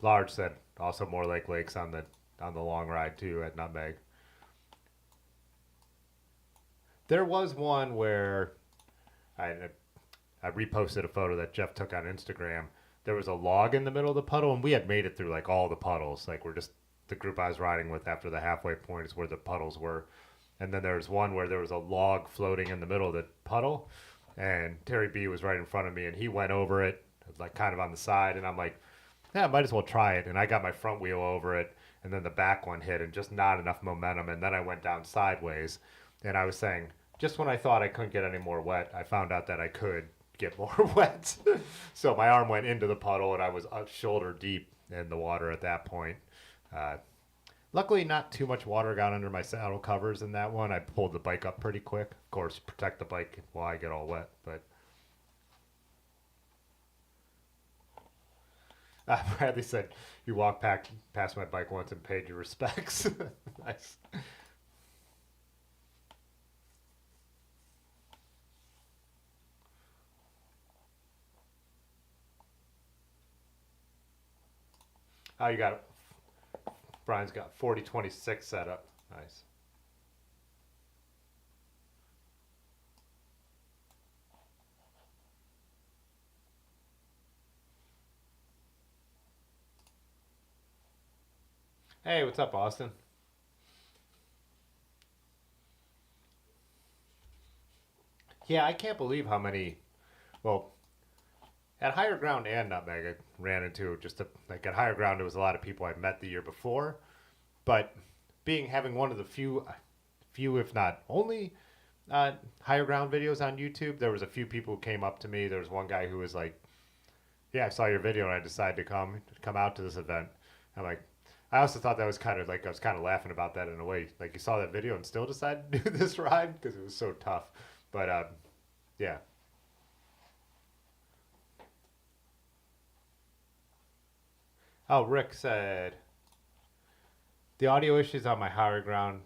Large said also more like lakes on the long ride too at Nutmeg. There was one where I reposted a photo that Jeff took on Instagram. There was a log in the middle of the puddle, and we had made it through like all the puddles. Like we're just the group I was riding with after the halfway point is where the puddles were. And then there was one where there was a log floating in the middle of the puddle, and Terry B was right in front of me, and he went over it like kind of on the side, and I'm like, yeah, I might as well try it. And I got my front wheel over it, and then the back one hit, and just not enough momentum, and then I went down sideways. And I was saying, just when I thought I couldn't get any more wet, I found out that I could get more wet. So my arm went into the puddle, and I was shoulder deep in the water at that point. Luckily, not too much water got under my saddle covers in that one. I pulled the bike up pretty quick. Of course, protect the bike while I get all wet. But Bradley said, you walked past my bike once and paid your respects. Nice. Oh, you got it. Brian's got 40-26 set up. Nice. Hey, what's up, Austin? Yeah, I can't believe how many, well, at Higher Ground and Nutmeg, I ran into like at Higher Ground, there was a lot of people I met the year before, but having one of the few, if not only, Higher Ground videos on YouTube, there was a few people who came up to me. There was one guy who was like, yeah, I saw your video and I decided to come out to this event. I'm like, I also thought that was kind of like, I was kind of laughing about that in a way. Like, you saw that video and still decided to do this ride because it was so tough. But, yeah. Oh, Rick said, the audio issues on my Higher Ground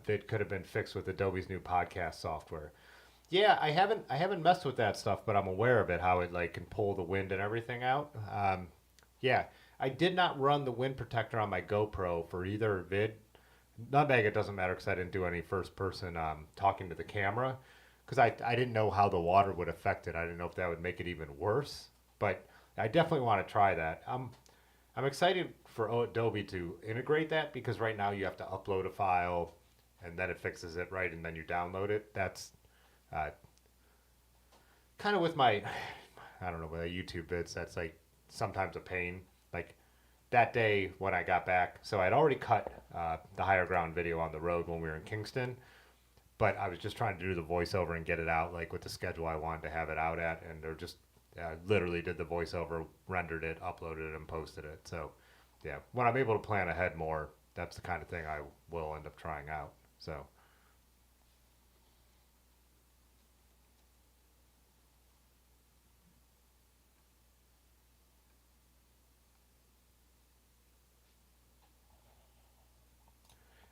vid could have been fixed with Adobe's new podcast software. Yeah, I haven't messed with that stuff, but I'm aware of it, how it like can pull the wind and everything out. Yeah, I did not run the wind protector on my GoPro for either vid. Nutmeg, it doesn't matter because I didn't do any first person talking to the camera because I didn't know how the water would affect it. I didn't know if that would make it even worse, but I definitely want to try that. I'm excited for Adobe to integrate that because right now you have to upload a file and then it fixes it right and then you download it. That's kind of with my, I don't know, with YouTube vids, that's like sometimes a pain. Like that day when I got back, so I'd already cut the Higher Ground video on the road when we were in Kingston, but I was just trying to do the voiceover and get it out like with the schedule I wanted to have it out at, and they're just literally did the voiceover, rendered it, uploaded it, and posted it. So yeah, when I'm able to plan ahead more, that's the kind of thing I will end up trying out. So.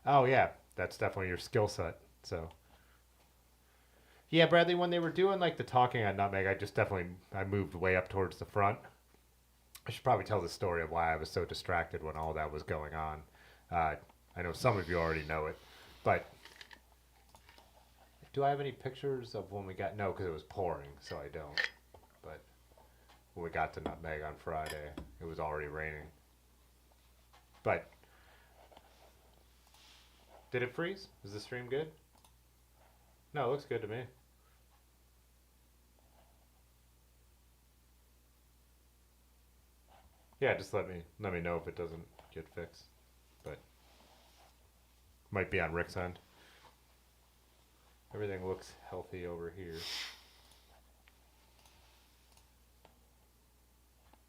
Oh yeah, that's definitely your skill set. So yeah, Bradley, when they were doing like the talking on Nutmeg, I moved way up towards the front. I should probably tell the story of why I was so distracted when all that was going on. I know some of you already know it, but do I have any pictures of when we got? No, because it was pouring, so I don't. But when we got to Nutmeg on Friday, it was already raining. But did it freeze? Is the stream good? No, it looks good to me. Yeah, just let me know if it doesn't get fixed. But might be on Rick's end. Everything looks healthy over here.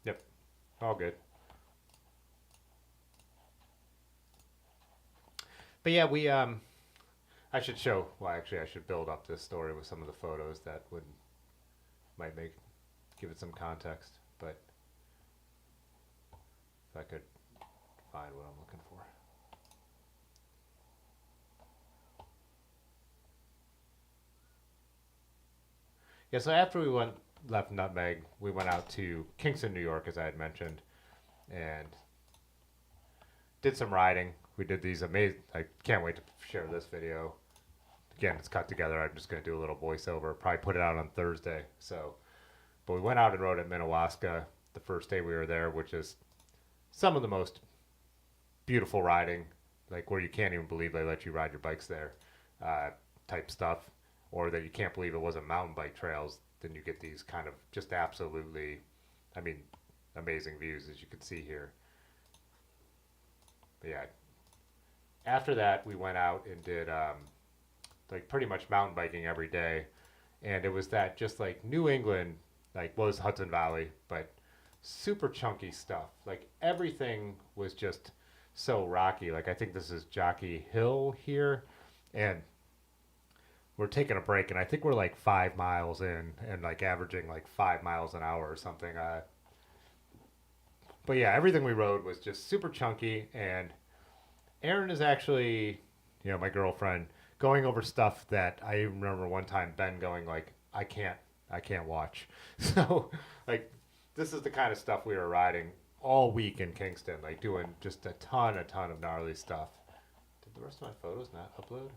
Yep, all good. But yeah, we I should show. Well, actually, I should build up this story with some of the photos that might give it some context. But if I could find what I'm looking for. Yeah, so after we left Nutmeg, we went out to Kingston, New York, as I had mentioned, and did some riding. We did these amazing, I can't wait to share this video. Again, it's cut together. I'm just going to do a little voiceover, probably put it out on Thursday. But we went out and rode at Minnewaska the first day we were there, which is some of the most beautiful riding, like where you can't even believe they let you ride your bikes there, type stuff, or that you can't believe it wasn't mountain bike trails. Then you get these kind of just absolutely, I mean, amazing views as you can see here. But yeah, after that we went out and did like pretty much mountain biking every day, and it was that just like New England, like was Hudson Valley, but super chunky stuff. Like everything was just so rocky. Like I think this is Jockey Hill here, and we're taking a break, and I think we're like 5 miles in and like averaging like 5 miles an hour or something. But yeah, everything we rode was just super chunky, and Erin is actually, my girlfriend, going over stuff that I remember one time Ben going like, I can't watch. So like, this is the kind of stuff we were riding all week in Kingston, like doing just a ton of gnarly stuff. Did the rest of my photos not upload?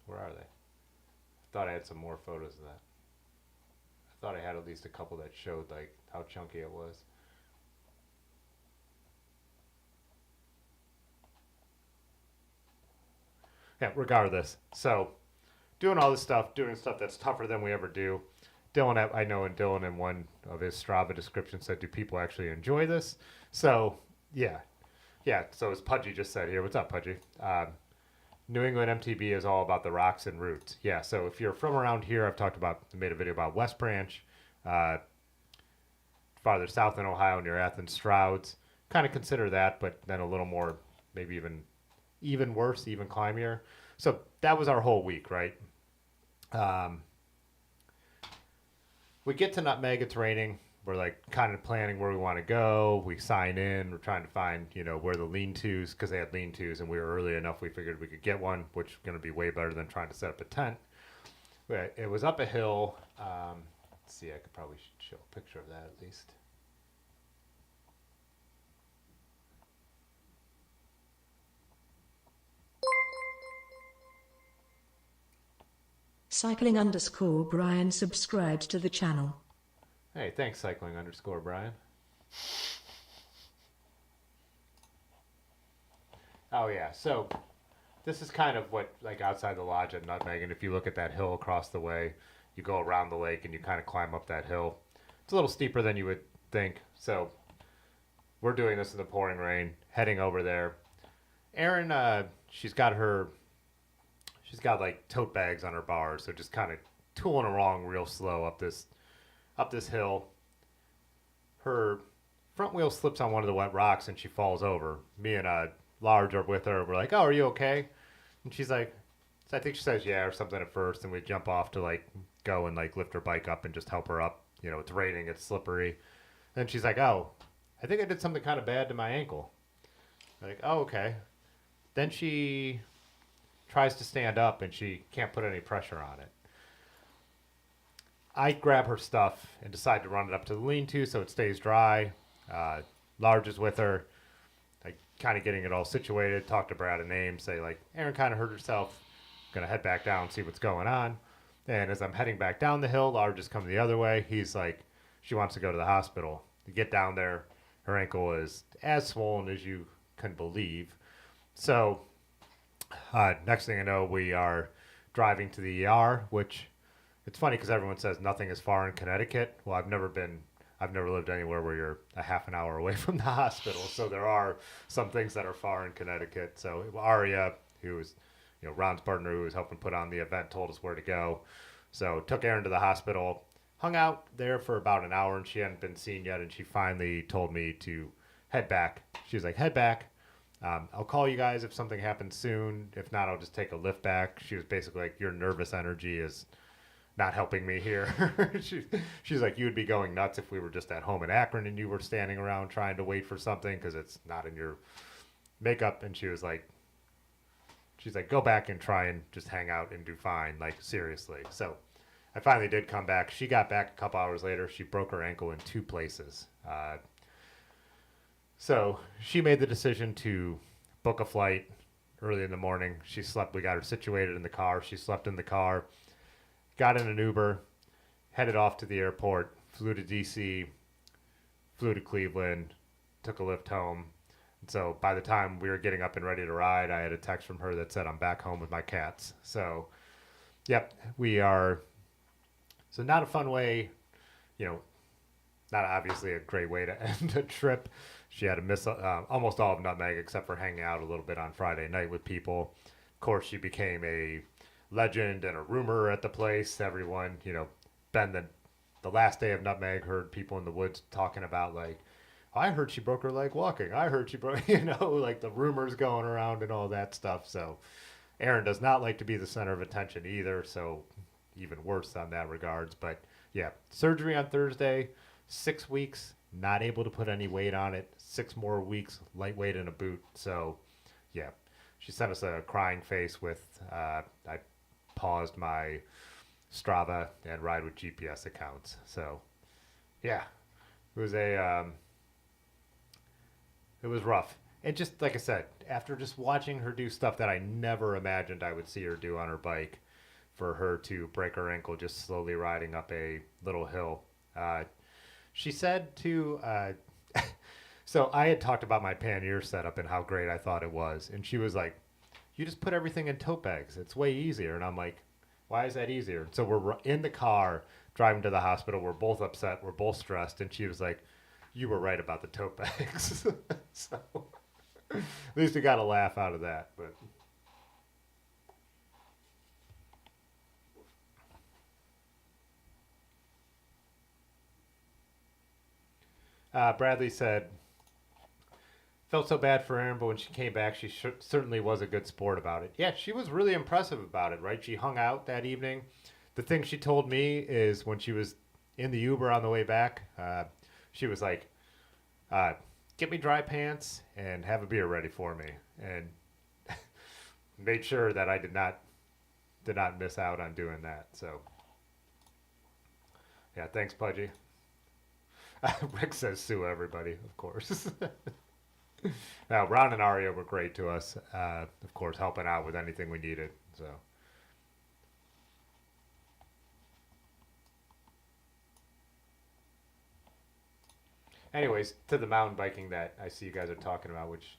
Where are they? I thought I had some more photos of that. I thought I had at least a couple that showed like how chunky it was. Yeah, regardless. So, doing all this stuff, doing stuff that's tougher than we ever do. Dylan, I know, and Dylan in one of his Strava descriptions said, "Do people actually enjoy this?" So, yeah. So as Pudgy just said here, what's up, Pudgy? New England MTB is all about the rocks and roots. Yeah. So if you're from around here, made a video about West Branch, farther south in Ohio near Athens, Strouds. Kind of consider that, but then a little more, maybe even worse, even climbier. So that was our whole week, right? We get to Nutmeg, it's raining. We're like kind of planning where we want to go. We sign in. We're trying to find, where the lean-tos, because they had lean-tos, and we were early enough. We figured we could get one, which is going to be way better than trying to set up a tent. But it was up a hill. Let's see, I could probably show a picture of that at least. Cycling_Brian subscribed to the channel. Hey, thanks, Cycling_Brian. Oh, yeah. So this is kind of what, like, outside the lodge at Nutmeg. And if you look at that hill across the way, you go around the lake and you kind of climb up that hill. It's a little steeper than you would think. So we're doing this in the pouring rain, heading over there. Erin, she's got like tote bags on her bars, so just kind of tooling along real slow up this hill. Her front wheel slips on one of the wet rocks and she falls over. Me and Large are with her. We're like, "Oh, are you okay?" And she's like, so I think she says yeah or something at first, and we jump off to like go and like lift her bike up and just help her up. It's raining, it's slippery. Then she's like, "Oh, I think I did something kind of bad to my ankle." I'm like, "Oh, okay." Then she tries to stand up and she can't put any pressure on it. I grab her stuff and decide to run it up to the lean-to so it stays dry. Large is with her, like kind of getting it all situated. Talk to Brad and Ames, say like, "Erin kind of hurt herself. Gonna head back down, see what's going on." And as I'm heading back down the hill, Large is coming the other way. He's like, she wants to go to the hospital. To get down there, her ankle is as swollen as you can believe. So next thing I know, we are driving to the ER, which it's funny because everyone says nothing is far in Connecticut. Well, I've never lived anywhere where you're a half an hour away from the hospital. So there are some things that are far in Connecticut. So Aria, who was, Ron's partner who was helping put on the event, told us where to go. So took Erin to the hospital, hung out there for about an hour, and she hadn't been seen yet. And she finally told me to head back. She was like, "Head back. I'll call you guys if something happens soon. If not, I'll just take a lift back." She was basically like, "Your nervous energy is not helping me here." She's like, "You would be going nuts if we were just at home in Akron and you were standing around trying to wait for something because it's not in your makeup." And she's like, "Go back and try and just hang out and do fine. Like, seriously." So I finally did come back. She got back a couple hours later. She broke her ankle in 2 places. So she made the decision to book a flight early in the morning. She slept. We got her situated in the car. She slept in the car, got in an Uber, headed off to the airport, flew to DC, flew to Cleveland, took a lift home. And so by the time we were getting up and ready to ride, I had a text from her that said, "I'm back home with my cats." So, yep, we are. So not a fun way, not obviously a great way to end a trip. She had to miss almost all of Nutmeg except for hanging out a little bit on Friday night with people. Of course, she became a legend and a rumor at the place. Everyone, Ben, the last day of Nutmeg, heard people in the woods talking about like, "I heard she broke her leg walking. I heard she broke," like the rumors going around and all that stuff. So Erin does not like to be the center of attention either. So even worse on that regards. But yeah, surgery on Thursday, 6 weeks, not able to put any weight on it. 6 more weeks, lightweight in a boot. So yeah, she sent us a crying face with, I paused my Strava and Ride with GPS accounts. So yeah, It was it was rough. And just like I said, after just watching her do stuff that I never imagined I would see her do on her bike, for her to break her ankle just slowly riding up a little hill. She said to, so I had talked about my pannier setup and how great I thought it was. And she was like, you just put everything in tote bags. It's way easier. And I'm like, why is that easier? So we're in the car driving to the hospital. We're both upset. We're both stressed. And she was like, you were right about the tote bags. So at least we got a laugh out of that. But Bradley said, felt so bad for Erin, but when she came back, she certainly was a good sport about it. Yeah, she was really impressive about it, right? She hung out that evening. The thing she told me is when she was in the Uber on the way back, she was like, get me dry pants and have a beer ready for me. And made sure that I did not miss out on doing that. So, yeah, thanks, Pudgy. Rick says sue everybody, of course. Now, Ron and Aria were great to us, of course, helping out with anything we needed. So, anyways, to the mountain biking that I see you guys are talking about, which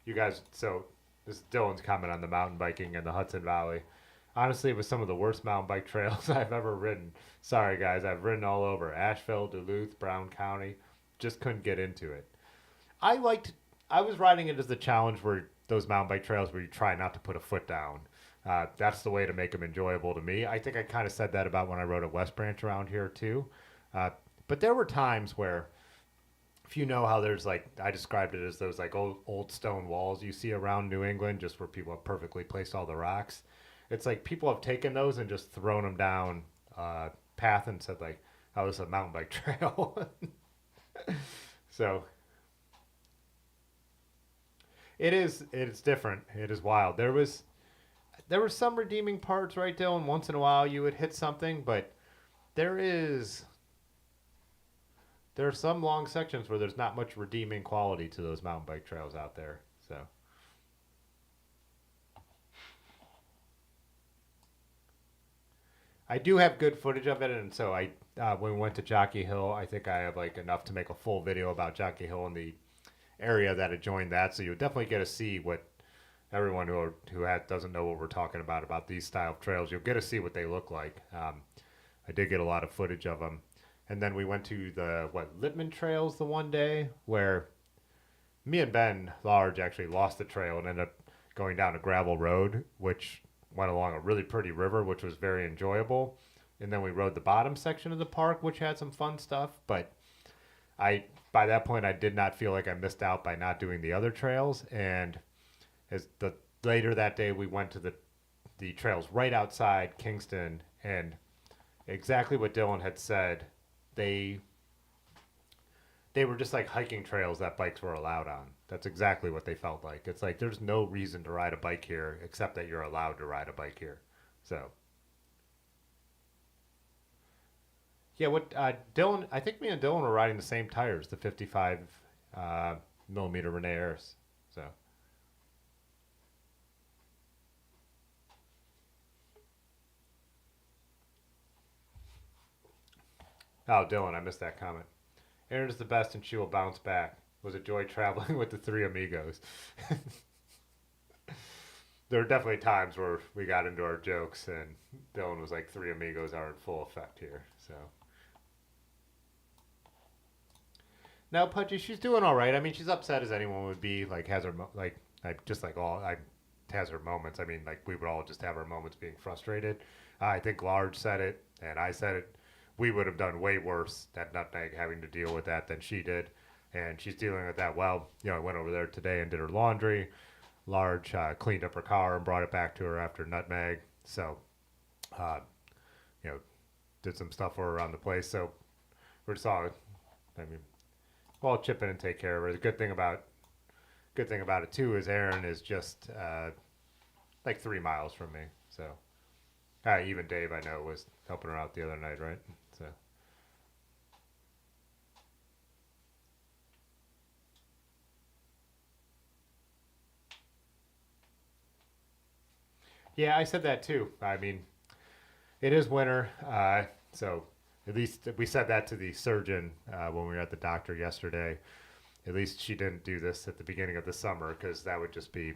you guys, so this is Dylan's comment on the mountain biking in the Hudson Valley. Honestly, it was some of the worst mountain bike trails I've ever ridden. Sorry, guys. I've ridden all over Asheville, Duluth, Brown County. Just couldn't get into it. I was riding it as the challenge where those mountain bike trails where you try not to put a foot down. That's the way to make them enjoyable to me. I think I kind of said that about when I rode a West Branch around here too. But there were times where, if you know how there's like, I described it as those like old stone walls you see around New England, just where people have perfectly placed all the rocks. It's like people have taken those and just thrown them down path and said like, oh, this is a mountain bike trail. So it's different. It is wild. There were some redeeming parts, right, Dylan? Once in a while you would hit something, but there are some long sections where there's not much redeeming quality to those mountain bike trails out there. So I do have good footage of it, and so when we went to Jockey Hill, I think I have like enough to make a full video about Jockey Hill and the area that adjoined that. So you'll definitely get to see what everyone who doesn't know what we're talking about these style of trails. You'll get to see what they look like. I did get a lot of footage of them, and then we went to the Lippman Trails the one day where me and Ben Large actually lost the trail and ended up going down a gravel road, which went along a really pretty river, which was very enjoyable. And then we rode the bottom section of the park, which had some fun stuff. But by that point, I did not feel like I missed out by not doing the other trails. And later that day, we went to the trails right outside Kingston, and exactly what Dylan had said, they were just like hiking trails that bikes were allowed on. That's exactly what they felt like. It's like there's no reason to ride a bike here except that you're allowed to ride a bike here. So, yeah, Dylan, I think me and Dylan were riding the same tires, the 55 millimeter Rene Airs. So, oh, Dylan, I missed that comment. Erin is the best and she will bounce back. Was a joy traveling with the three amigos. There were definitely times where we got into our jokes and Dylan was like, three amigos are in full effect here. So now Pudgy, she's doing all right. I mean, she's upset as anyone would be. Like has her has her moments. I mean, like we would all just have our moments being frustrated. I think Large said it and I said it. We would have done way worse at Nutmeg having to deal with that than she did. And she's dealing with that well. I went over there today and did her laundry. Large cleaned up her car and brought it back to her after Nutmeg. So, did some stuff for her around the place. So, we're just all, we'll all chip in and take care of her. The good thing about it too is Erin is just like 3 miles from me. So, even Dave, I know, was helping her out the other night, right? So. Yeah, I said that too. I mean, it is winter, so at least we said that to the surgeon when we were at the doctor yesterday. At least she didn't do this at the beginning of the summer because that would just be,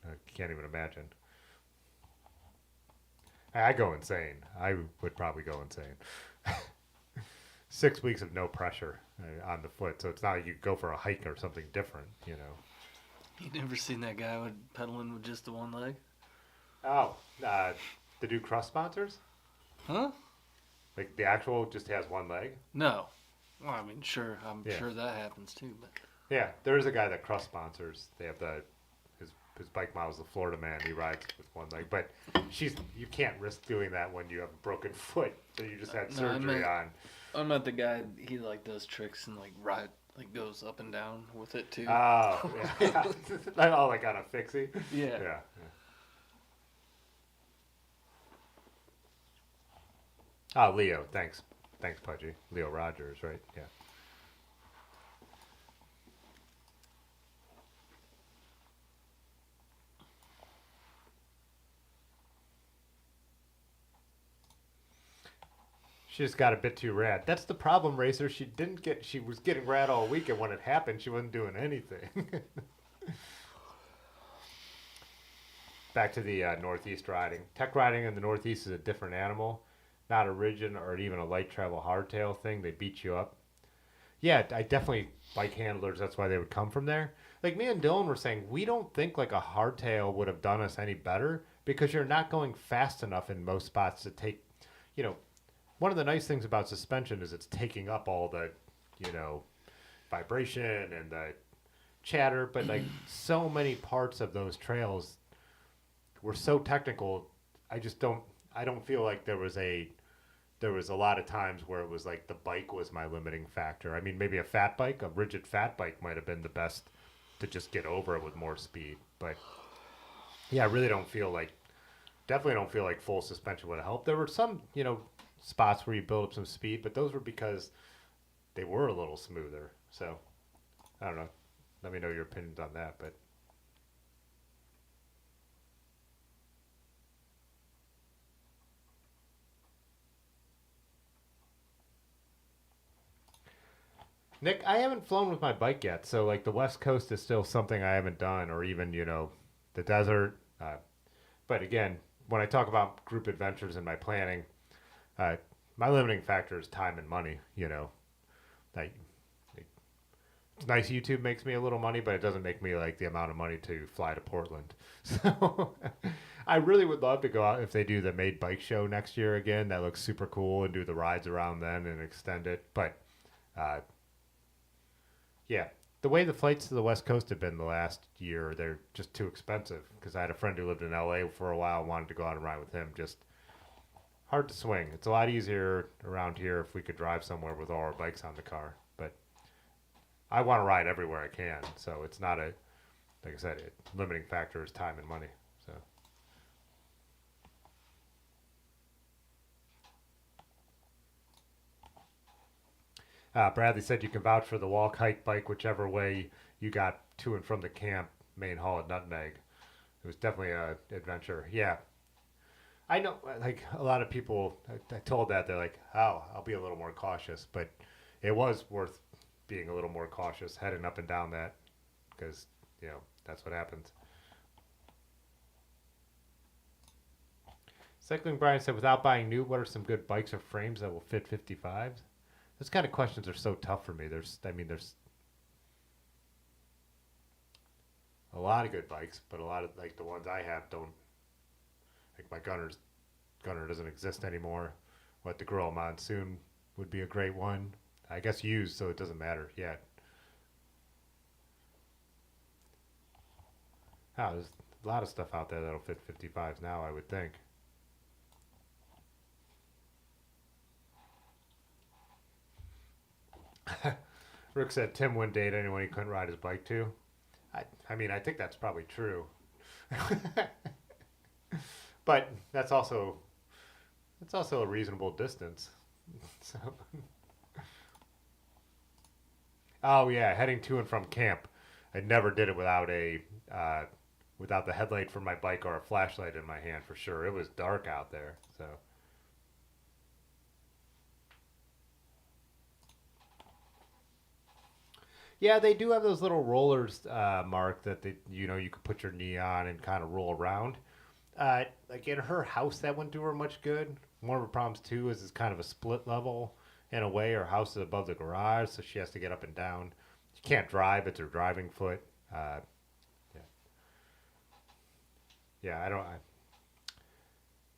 I can't even imagine. I go insane. I would probably go insane. 6 weeks of no pressure on the foot, so it's not like you go for a hike or something different, you know. You never seen that guy pedaling with just the one leg? Oh, the new crust sponsors? Huh? Like the actual just has one leg? No. Well, I mean, sure. I'm sure that happens too, but. Yeah, there is a guy that crust sponsors. They have his bike model is the Florida Man. He rides with one leg, but you can't risk doing that when you have a broken foot that you just had surgery on. I meant the guy. He like does tricks and like goes up and down with it too. Oh, yeah. Oh, like on a fixie. Yeah. Yeah. Oh, Leo, thanks, Pudgy. Leo Rogers, right? Yeah. She just got a bit too rad. That's the problem, Racer. She was getting rad all week, and when it happened, she wasn't doing anything. Back to the Northeast riding. Tech riding in the Northeast is a different animal. Not a rigid or even a light travel hardtail thing. They beat you up. Yeah, I definitely bike handlers. That's why they would come from there. Like me and Dylan were saying, we don't think like a hardtail would have done us any better because you're not going fast enough in most spots to take, one of the nice things about suspension is it's taking up all the, vibration and the chatter, but like so many parts of those trails were so technical. I don't feel like there was a lot of times where it was like the bike was my limiting factor. I mean, maybe a rigid fat bike might have been the best to just get over it with more speed. But yeah, I really definitely don't feel like full suspension would have helped. There were some, spots where you build up some speed, but those were because they were a little smoother. So I don't know. Let me know your opinions on that, but. Nick, I haven't flown with my bike yet, so like the West Coast is still something I haven't done, or even the desert. But again, when I talk about group adventures and my planning, my limiting factor is time and money. Like it's nice YouTube makes me a little money, but it doesn't make me like the amount of money to fly to Portland. So I really would love to go out if they do the Made Bike Show next year again. That looks super cool, and do the rides around then and extend it, but. Yeah, the way the flights to the West Coast have been the last year, they're just too expensive. Because I had a friend who lived in LA for a while, wanted to go out and ride with him. Just hard to swing. It's a lot easier around here if we could drive somewhere with all our bikes on the car. But I want to ride everywhere I can, so it's not like I said, limiting factor is time and money. So. Bradley said you can vouch for the walk, hike, bike, whichever way you got to and from the camp main hall at Nutmeg. It was definitely an adventure. Yeah. I know, like, a lot of people, I told that, they're like, oh, I'll be a little more cautious. But it was worth being a little more cautious, heading up and down that, because, that's what happens. Cycling Brian said, without buying new, what are some good bikes or frames that will fit 55s? Those kind of questions are so tough for me. There's a lot of good bikes, but a lot of like the ones I have don't. Like my Gunner doesn't exist anymore. The Gorilla Monsoon would be a great one. I guess used, so it doesn't matter yet. Oh, there's a lot of stuff out there that'll fit 55s now, I would think. Rick said Tim wouldn't date anyone he couldn't ride his bike to. I mean, I think that's probably true. But that's also a reasonable distance. So, oh yeah, heading to and from camp. I never did it without the headlight for my bike or a flashlight in my hand for sure. It was dark out there, so. Yeah, they do have those little rollers, Mark, that you could put your knee on and kind of roll around. Like in her house, that wouldn't do her much good. One of her problems too is it's kind of a split level in a way. Her house is above the garage, so she has to get up and down. She can't drive; it's her driving foot. Yeah, yeah.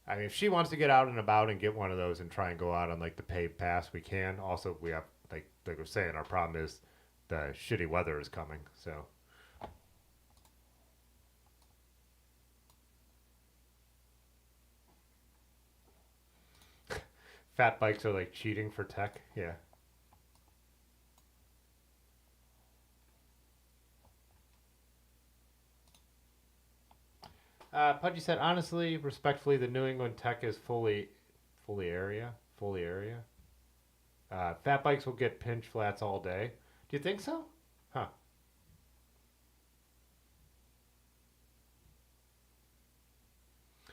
I mean, if she wants to get out and about and get one of those and try and go out on like the paved paths, we can. Also, we have like we're saying, our problem is the shitty weather is coming. So fat bikes are like cheating for tech. Yeah. Pudgy said, honestly, respectfully, the New England tech is fully area. Fat bikes will get pinch flats all day. Do you think so? Huh.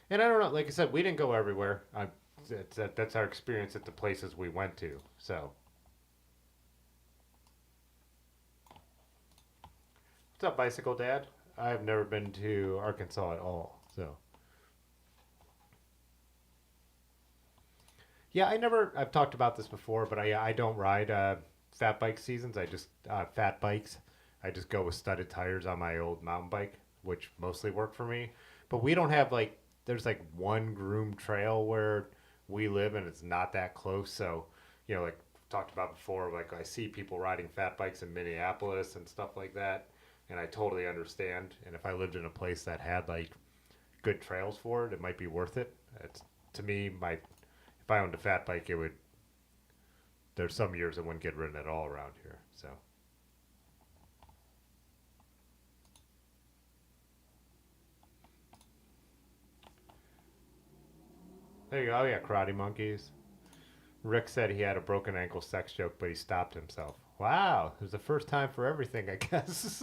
And I don't know. Like I said, we didn't go everywhere. That's our experience at the places we went to. So, what's up, Bicycle Dad? I've never been to Arkansas at all. So, yeah, I've talked about this before, but I don't ride fat bike seasons. I just fat bikes. I just go with studded tires on my old mountain bike, which mostly work for me. But we don't have there's like one groomed trail where we live, and it's not that close. So, like talked about before, like I see people riding fat bikes in Minneapolis and stuff like that, and I totally understand. And if I lived in a place that had like good trails for it, it might be worth it. It's to me, if I owned a fat bike, it would. There's some years it wouldn't get ridden at all around here. So. There you go. Oh yeah, karate monkeys. Rick said he had a broken ankle sex joke, but he stopped himself. Wow, there's a first time for everything, I guess.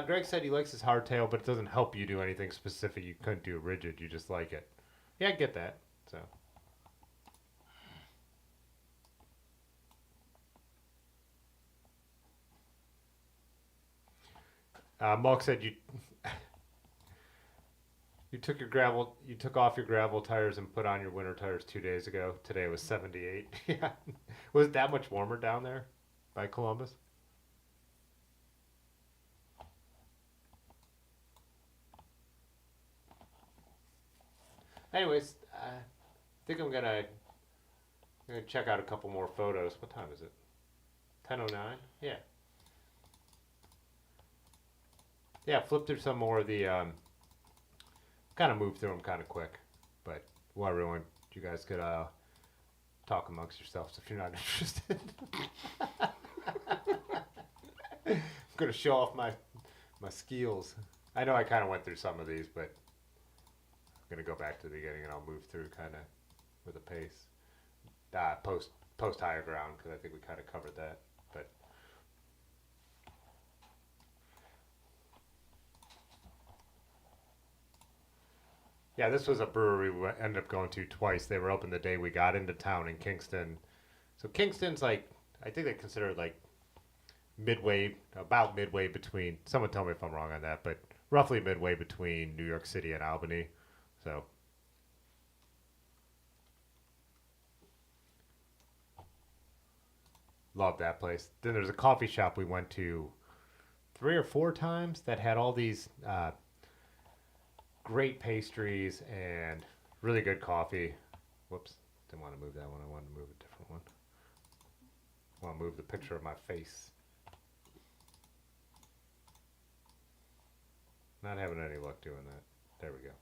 Greg said he likes his hardtail, but it doesn't help you do anything specific. You couldn't do rigid. You just like it. Yeah, I get that. So. Mark said you took off your gravel tires and put on your winter tires 2 days ago. Today it was 78. Yeah. Was it that much warmer down there by Columbus? Anyways, I think I'm gonna check out a couple more photos. What time is it? 10:09. Yeah. Yeah. Flip through some more of the. Kind of move through them kind of quick, but everyone, you guys could talk amongst yourselves if you're not interested. I'm gonna show off my skills. I know I kind of went through some of these, but I'm gonna go back to the beginning and I'll move through kind of with a pace. Post higher ground because I think we kind of covered that, but. Yeah, this was a brewery we ended up going to twice. They were open the day we got into town in Kingston. So Kingston's I think they consider it like about midway between, someone tell me if I'm wrong on that, but roughly midway between New York City and Albany. So. Love that place. Then there's a coffee shop we went to 3 or 4 times that had all these great pastries and really good coffee. Whoops, didn't want to move that one. I wanted to move a different one. I want to move the picture of my face. Not having any luck doing that. There we go.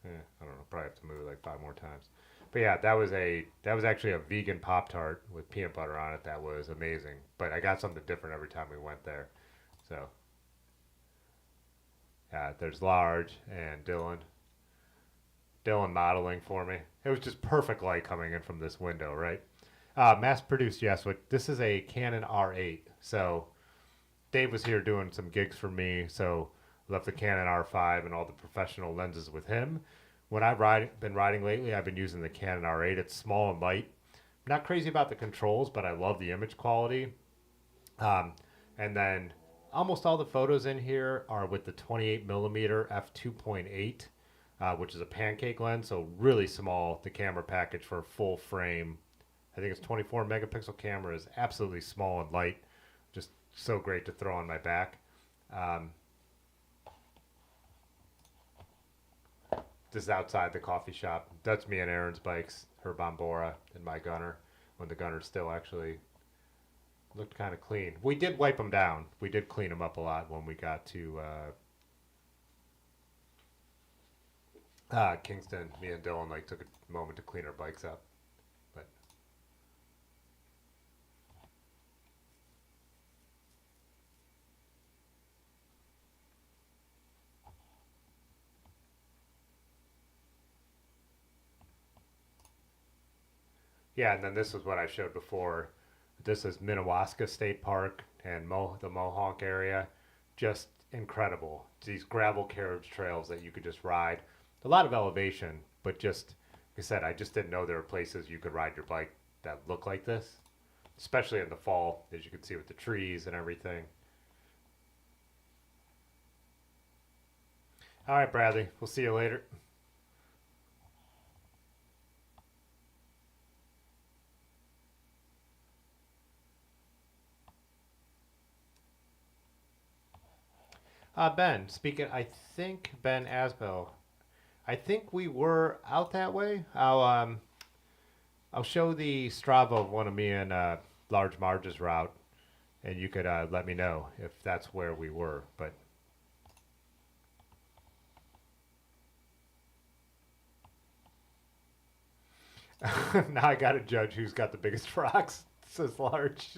Yeah, I don't know. Probably have to move it like 5 more times. But yeah, that was actually a vegan Pop Tart with peanut butter on it. That was amazing. But I got something different every time we went there. So yeah, there's Large and Dylan. Dylan modeling for me. It was just perfect light coming in from this window, right? Mass produced, yes. But this is a Canon R8. So Dave was here doing some gigs for me. So left the Canon R5 and all the professional lenses with him. When I've been riding lately, I've been using the Canon R8. It's small and light. I'm not crazy about the controls, but I love the image quality. And then almost all the photos in here are with the 28 millimeter f2.8, which is a pancake lens, so really small. The camera package for a full frame, I think it's 24 megapixel camera, is absolutely small and light. Just so great to throw on my back. This is outside the coffee shop. That's me and Aaron's bikes, her Bombora and my Gunner, when the Gunner still actually looked kind of clean. We did wipe them down. We did clean them up a lot when we got to Kingston. Me and Dylan like took a moment to clean our bikes up. But yeah, and then this is what I showed before. This is Minnewaska State Park and the Mohonk area. Just incredible. These gravel carriage trails that you could just ride. A lot of elevation, but just, like I said, I just didn't know there were places you could ride your bike that look like this. Especially in the fall, as you can see with the trees and everything. All right, Bradley. We'll see you later. Ben, speaking, I think Ben Asbell. I think we were out that way. I'll show the Strava of one of me and Large Marge's route, and you could let me know if that's where we were. But now I got to judge who's got the biggest rocks. Says Large.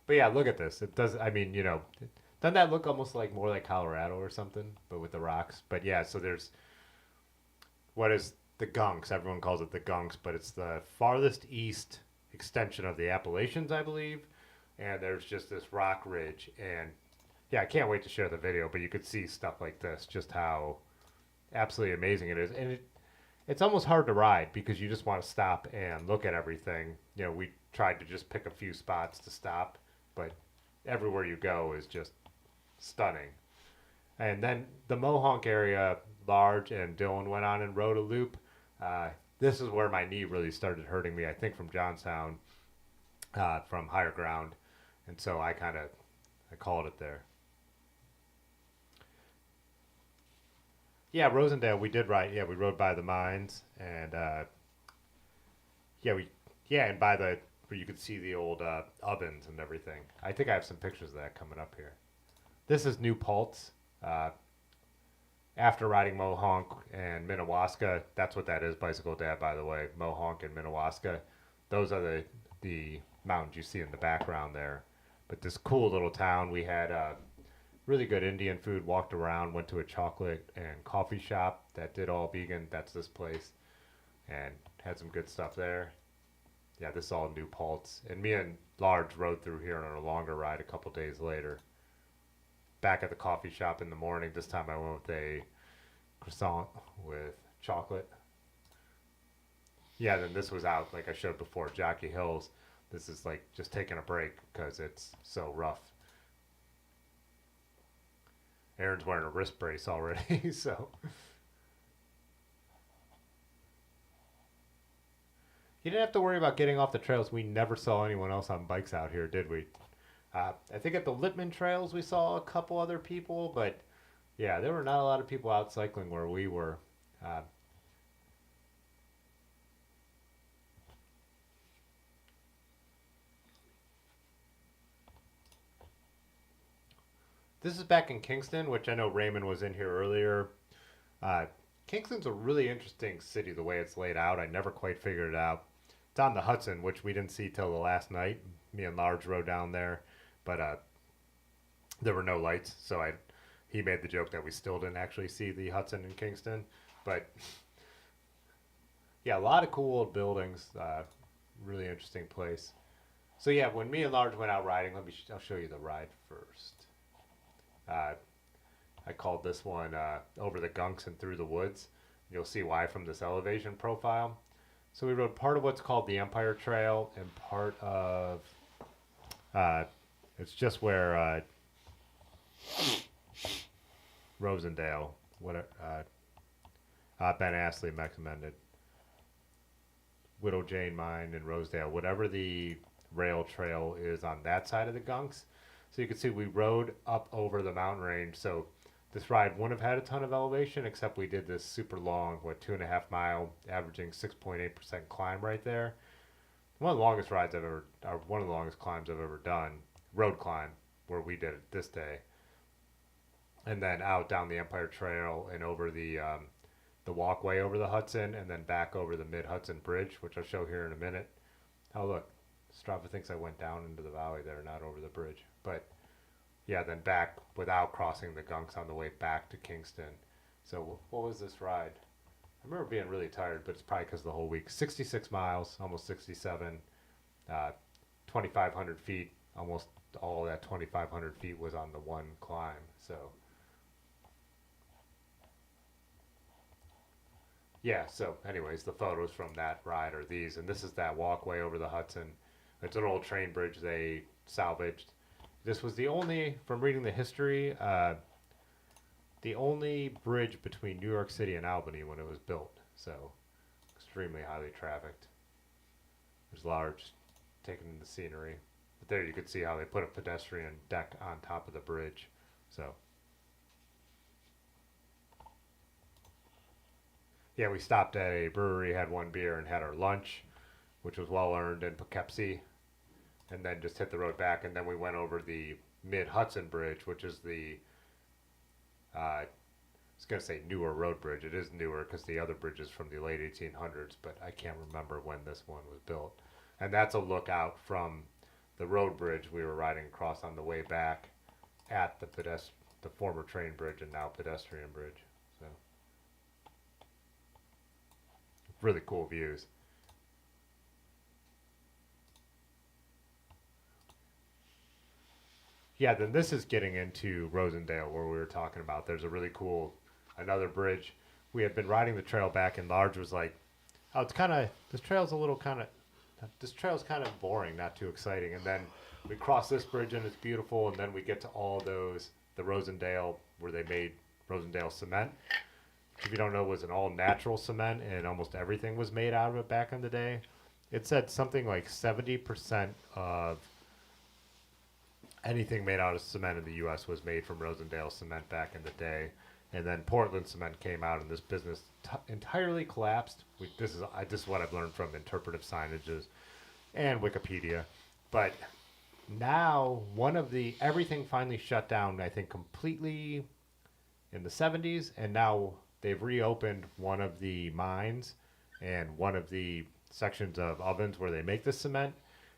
But yeah, look at this. It does. I mean, doesn't that look almost like more like Colorado or something, but with the rocks? But yeah, so there's what is the Gunks? Everyone calls it the Gunks, but it's the farthest east extension of the Appalachians, I believe. And there's just this rock ridge, and yeah, I can't wait to share the video. But you could see stuff like this, just how absolutely amazing it is, and it's almost hard to ride because you just want to stop and look at everything. We tried to just pick a few spots to stop, but everywhere you go is just stunning. And then the Mohonk area, Large and Dylan went on and rode a loop. This is where my knee really started hurting me, I think from Johnstown, from Higher Ground. And so I called it there. Yeah, Rosendale, we did ride. Yeah, we rode by the mines, and and by the where you could see the old ovens and everything. I think I have some pictures of that coming up here. This is New Paltz. After riding Mohonk and Minnewaska, that's what that is, Bicycle Dad, by the way. Mohonk and Minnewaska, those are the mountains you see in the background there. But this cool little town, we had really good Indian food, walked around, went to a chocolate and coffee shop that did all vegan. That's this place, and had some good stuff there. Yeah, this is all New Paltz. And me and Large rode through here on a longer ride a couple days later. Back at the coffee shop in the morning, this time I went with a croissant with chocolate. Yeah, then this was out, like I showed before, Jockey Hills. This is like just taking a break because it's so rough. Aaron's wearing a wrist brace already, so. You didn't have to worry about getting off the trails. We never saw anyone else on bikes out here, did we? I think at the Lippman trails we saw a couple other people, but yeah, there were not a lot of people out cycling where we were. This is back in Kingston, which I know Raymond was in here earlier. Uh, Kingston's a really interesting city the way it's laid out. I never quite figured it out. It's on the Hudson, which we didn't see till the last night. Me and Large rode down there, but there were no lights, so he made the joke that we still didn't actually see the Hudson in Kingston. But yeah, a lot of cool old buildings. Really interesting place. So yeah, when me and Large went out riding, I'll show you the ride first. I called this one Over the Gunks and Through the Woods. You'll see why from this elevation profile. So we rode part of what's called the Empire Trail and part of it's just where Rosendale, Ben Astley recommended. Widow Jane Mine and Rosedale, whatever the rail trail is on that side of the Gunks. So you can see we rode up over the mountain range. So this ride wouldn't have had a ton of elevation, except we did this super long, 2.5 mile, averaging 6.8% climb right there. One of the longest rides I've ever, or one of the longest climbs I've ever done, road climb, where we did it this day. And then out down the Empire Trail and over the walkway over the Hudson, and then back over the Mid-Hudson Bridge, which I'll show here in a minute. Oh, look, Strava thinks I went down into the valley there, not over the bridge. But yeah, then back without crossing the Gunks on the way back to Kingston. So what was this ride? I remember being really tired, but it's probably because of the whole week. 66 miles, almost 67, 2,500 feet. Almost all of that 2,500 feet was on the one climb. So yeah, so anyways, the photos from that ride are these, and this is that walkway over the Hudson. It's an old train bridge they salvaged. This was the only, from reading the history, the only bridge between New York City and Albany when it was built. So extremely highly trafficked. There's Large taking in the scenery. But there you could see how they put a pedestrian deck on top of the bridge. So yeah, we stopped at a brewery, had one beer, and had our lunch, which was well earned in Poughkeepsie, and then just hit the road back. And then we went over the Mid-Hudson Bridge, which is the, I was going to say newer road bridge. It is newer because the other bridge is from the late 1800s, but I can't remember when this one was built. And that's a lookout from the road bridge we were riding across on the way back at the former train bridge and now pedestrian bridge. So really cool views. Yeah, then this is getting into Rosendale where we were talking about. There's a really cool, another bridge. We had been riding the trail back and Large was like, oh, it's kind of, this trail's kind of boring, not too exciting. And then we cross this bridge and it's beautiful. And then we get to all those, the Rosendale, where they made Rosendale cement. If you don't know, it was an all natural cement and almost everything was made out of it back in the day. It said something like 70% of anything made out of cement in the U.S. was made from Rosendale cement back in the day. And then Portland cement came out and this business entirely collapsed. This is what I've learned from interpretive signages and Wikipedia. But now everything finally shut down, I think, completely in the 70s. And now they've reopened one of the mines and one of the sections of ovens where they make the cement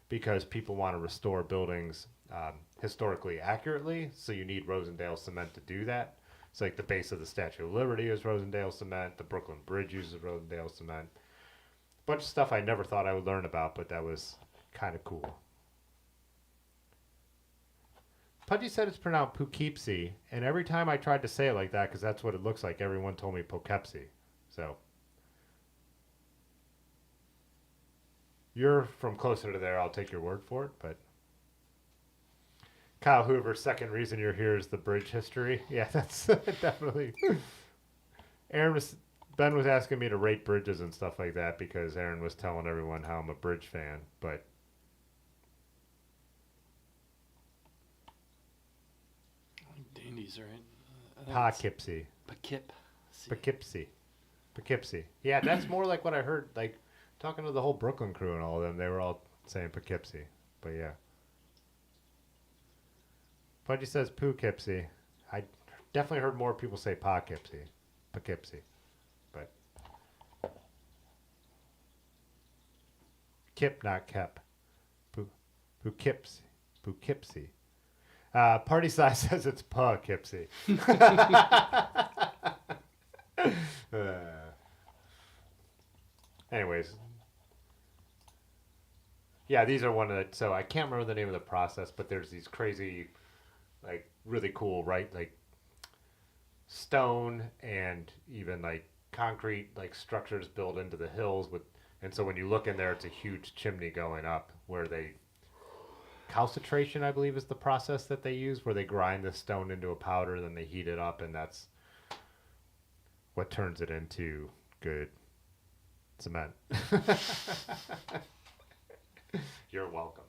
because people want to restore buildings historically accurately. So you need Rosendale cement to do that. It's like the base of the Statue of Liberty is Rosendale cement. The Brooklyn Bridge uses Rosendale cement. Bunch of stuff I never thought I would learn about, but that was kind of cool. Pudgy said it's pronounced Poughkeepsie, and every time I tried to say it like that, because that's what it looks like, everyone told me Poughkeepsie. So you're from closer to there, I'll take your word for it, but Kyle Hoover, second reason you're here is the bridge history. Yeah, that's definitely. Ben was asking me to rate bridges and stuff like that because Aaron was telling everyone how I'm a bridge fan, but Dandies, right? Poughkeepsie. Poughkeepsie. Yeah, that's more like what I heard, like talking to the whole Brooklyn crew and all of them, they were all saying Poughkeepsie, but yeah. Pudgy says Poughkeepsie. I definitely heard more people say Poughkeepsie. Poughkeepsie. But Kip, not Kep. Poughkeepsie. Poughkeepsie. Party size says it's Poughkeepsie. Anyways. Yeah, these are one of the, so I can't remember the name of the process, but there's these crazy, like, really cool, right? Like, stone and even, like, concrete, like, structures built into the hills with, and so when you look in there, it's a huge chimney going up where they, calcitration, I believe, is the process that they use, where they grind the stone into a powder, then they heat it up, and that's what turns it into good cement. You're welcome.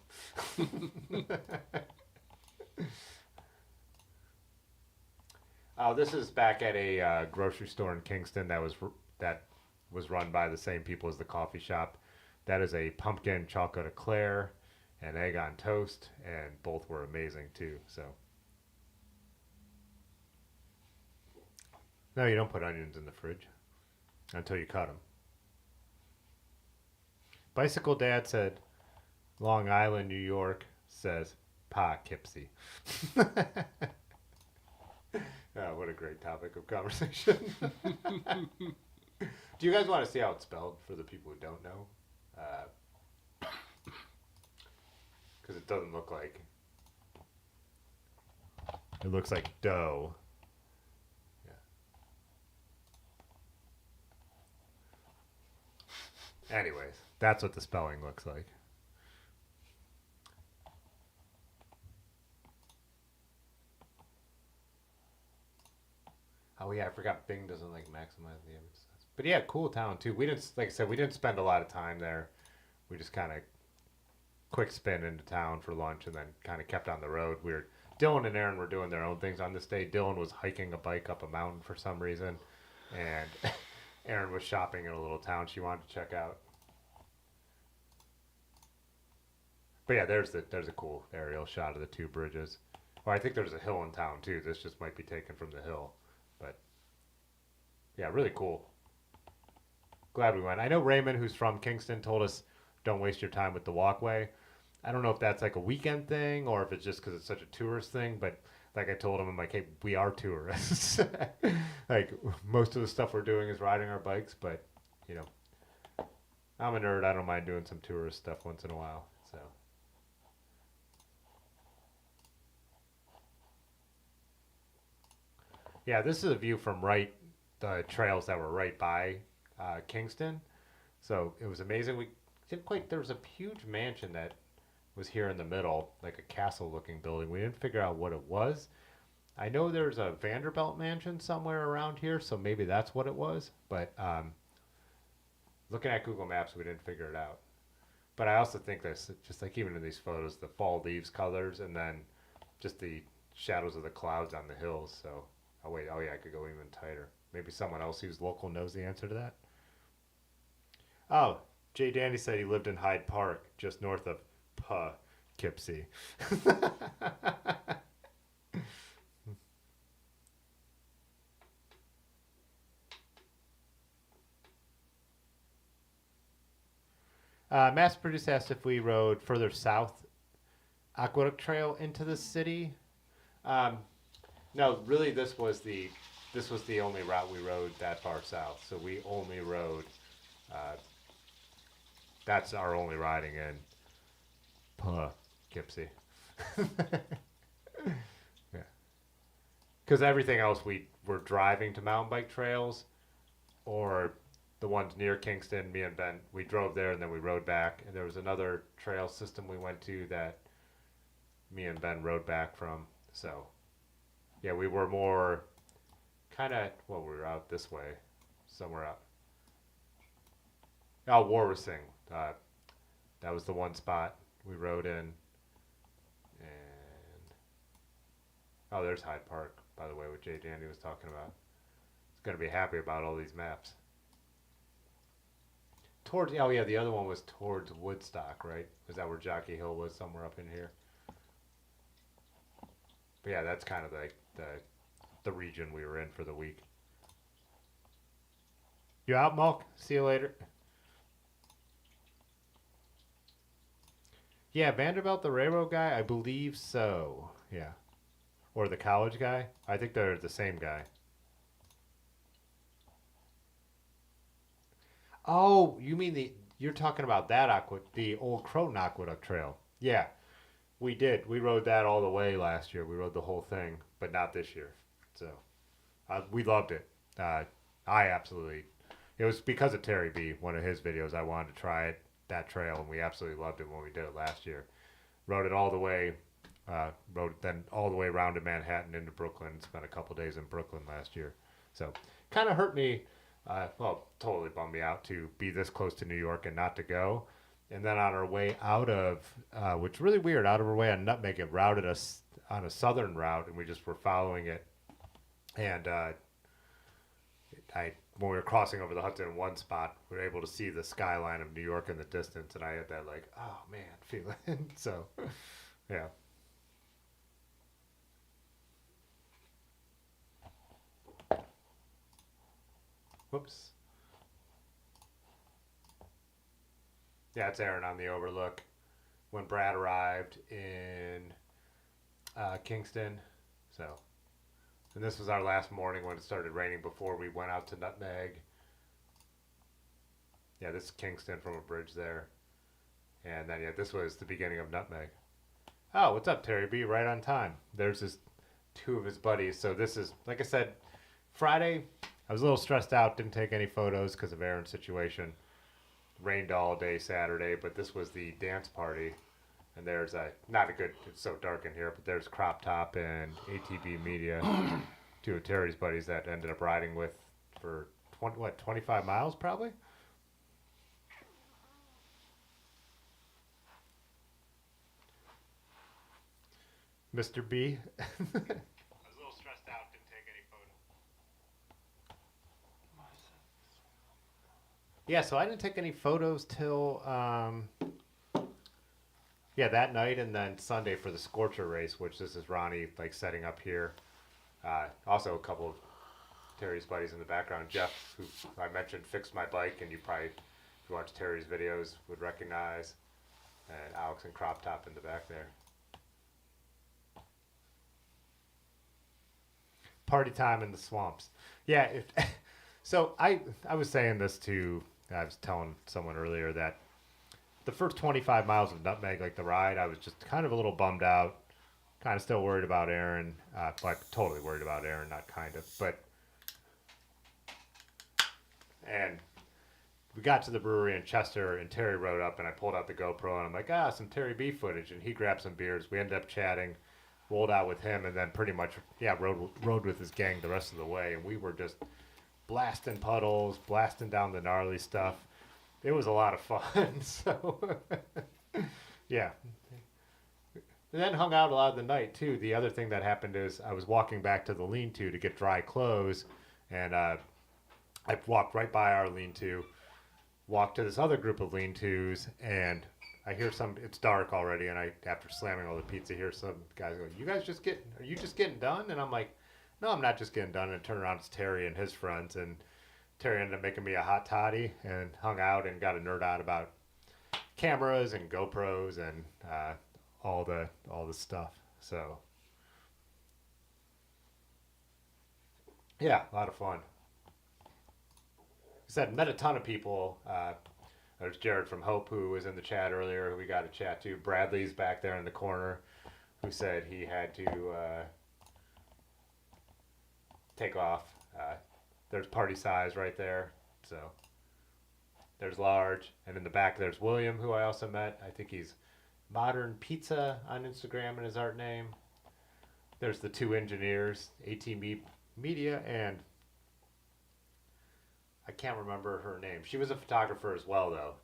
This is back at a grocery store in Kingston that was run by the same people as the coffee shop. That is a pumpkin chocolate eclair and egg on toast, and both were amazing too. So, no, you don't put onions in the fridge until you cut them. Bicycle Dad said, Long Island, New York, says Poughkeepsie. Oh, what a great topic of conversation. Do you guys want to see how it's spelled for the people who don't know? Because it doesn't look like... It looks like dough. Yeah. Anyways, that's what the spelling looks like. Oh yeah, I forgot Bing doesn't like maximize the image size. But yeah, cool town too. We didn't, like I said, we didn't spend a lot of time there. We just kind of quick spin into town for lunch and then kind of kept on the road. Dylan and Aaron were doing their own things on this day. Dylan was hiking a bike up a mountain for some reason, and Aaron was shopping in a little town she wanted to check out. But yeah, there's a cool aerial shot of the two bridges. Well, I think there's a hill in town too. This just might be taken from the hill. But yeah, really cool. Glad we went. I know Raymond, who's from Kingston, told us don't waste your time with the walkway. I don't know if that's like a weekend thing or if it's just because it's such a tourist thing. But like I told him, I'm like, hey, we are tourists. Like most of the stuff we're doing is riding our bikes. But, you know, I'm a nerd. I don't mind doing some tourist stuff once in a while. So. Yeah, this is a view from the trails that were right by Kingston. So it was amazing. We didn't quite, there was a huge mansion that was here in the middle, like a castle looking building. We didn't figure out what it was. I know there's a Vanderbilt mansion somewhere around here, so maybe that's what it was. But looking at Google Maps, we didn't figure it out. But I also think there's just like even in these photos, the fall leaves colors and then just the shadows of the clouds on the hills. So. Oh, wait. Oh, yeah, I could go even tighter. Maybe someone else who's local knows the answer to that. Oh, Jay Dandy said he lived in Hyde Park, just north of Poughkeepsie. Mass Produced asked if we rode further south Aqueduct Trail into the city. No, really, this was the only route we rode that far south. So we only rode. That's our only riding in Poughkeepsie. Yeah, because everything else we were driving to mountain bike trails, or the ones near Kingston. Me and Ben, we drove there and then we rode back. And there was another trail system we went to that me and Ben rode back from. So. Yeah, we were more kind of, well, we were out this way, somewhere out. Oh, Warwick. That was the one spot we rode in. And, oh, there's Hyde Park, by the way, what Jay Dandy was talking about. He's going to be happy about all these maps. Oh, yeah, the other one was towards Woodstock, right? Is that where Jockey Hill was, somewhere up in here? But yeah, that's kind of like the region we were in for the week. You out, Mulk? See you later. Yeah, Vanderbilt, the railroad guy? I believe so. Yeah. Or the college guy? I think they're the same guy. Oh, you mean you're talking about that the old Croton Aqueduct Trail. Yeah, we did. We rode that all the way last year. We rode the whole thing, but not this year. So we loved it. I absolutely. It was because of Terry B. One of his videos. I wanted to try that trail, and we absolutely loved it when we did it last year. Rode it all the way. Rode it then all the way around to Manhattan into Brooklyn. Spent a couple days in Brooklyn last year. So kind of hurt me. Totally bummed me out to be this close to New York and not to go. And then on our way out of, which is really weird, out of our way on Nutmeg, it routed us on a southern route, and we just were following it. And when we were crossing over the Hudson in one spot, we were able to see the skyline of New York in the distance, and I had that like, oh man, feeling. So, yeah. Whoops. Yeah, it's Aaron on the Overlook. When Brad arrived in Kingston, so. And this was our last morning when it started raining before we went out to Nutmeg. Yeah, this is Kingston from a bridge there. And then, yeah, this was the beginning of Nutmeg. Oh, what's up, Terry B? Right on time. There's two of his buddies. So this is, like I said, Friday. I was a little stressed out. Didn't take any photos because of Aaron's situation. Rained all day Saturday, but this was the dance party. And there's it's so dark in here, but there's Crop Top and ATB Media, two of Terry's buddies that ended up riding with for 25 miles probably? Mr. B. I was a little stressed out, didn't take any photos. Yeah, so I didn't take any photos till that night, and then Sunday for the Scorcher race, which this is Ronnie like setting up here. Also a couple of Terry's buddies in the background. Jeff, who I mentioned, fixed my bike, and you probably, if you watch Terry's videos, would recognize. And Alex and Crop Top in the back there. Party time in the swamps. Yeah. So I was saying this I was telling someone earlier that the first 25 miles of Nutmeg, like the ride, I was just kind of a little bummed out. Kind of still worried about Aaron. Totally worried about Aaron, not kind of. And we got to the brewery in Chester, and Terry rode up, and I pulled out the GoPro, and I'm like, some Terry B footage. And he grabbed some beers. We ended up chatting, rolled out with him, and then pretty much, rode with his gang the rest of the way. And we were just blasting puddles, blasting down the gnarly stuff. It was a lot of fun. So, yeah. And then hung out a lot of the night, too. The other thing that happened is I was walking back to the lean-to to get dry clothes, and I walked right by our lean-to, walked to this other group of lean-tos, and I hear it's dark already, and after slamming all the pizza, hear some guys going, are you just getting done? And I'm like, no, I'm not just getting done. And I turn around, it's Terry and his friends, and Terry ended up making me a hot toddy and hung out and got a nerd out about cameras and GoPros and all the stuff. So yeah, a lot of fun. I said, met a ton of people. There's Jared from Hope, who was in the chat earlier, who we got to chat to. Bradley's back there in the corner, who said he had to take off. There's Party Size right there. So there's Large. And in the back, there's William, who I also met. I think he's Modern Pizza on Instagram in his art name. There's the two engineers, ATB Media, and I can't remember her name. She was a photographer as well, though.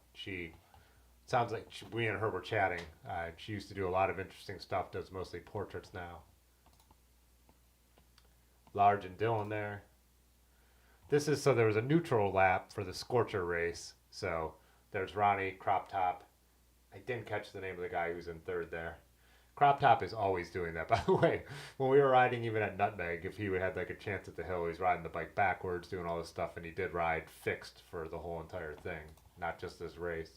Sounds like we and her were chatting. She used to do a lot of interesting stuff, does mostly portraits now. Large and Dylan there. So there was a neutral lap for the Scorcher race. So there's Ronnie, Crop Top. I didn't catch the name of the guy who's in third there. Crop Top is always doing that, by the way. When we were riding even at Nutmeg, if he had like a chance at the hill, he's riding the bike backwards, doing all this stuff, and he did ride fixed for the whole entire thing, not just this race.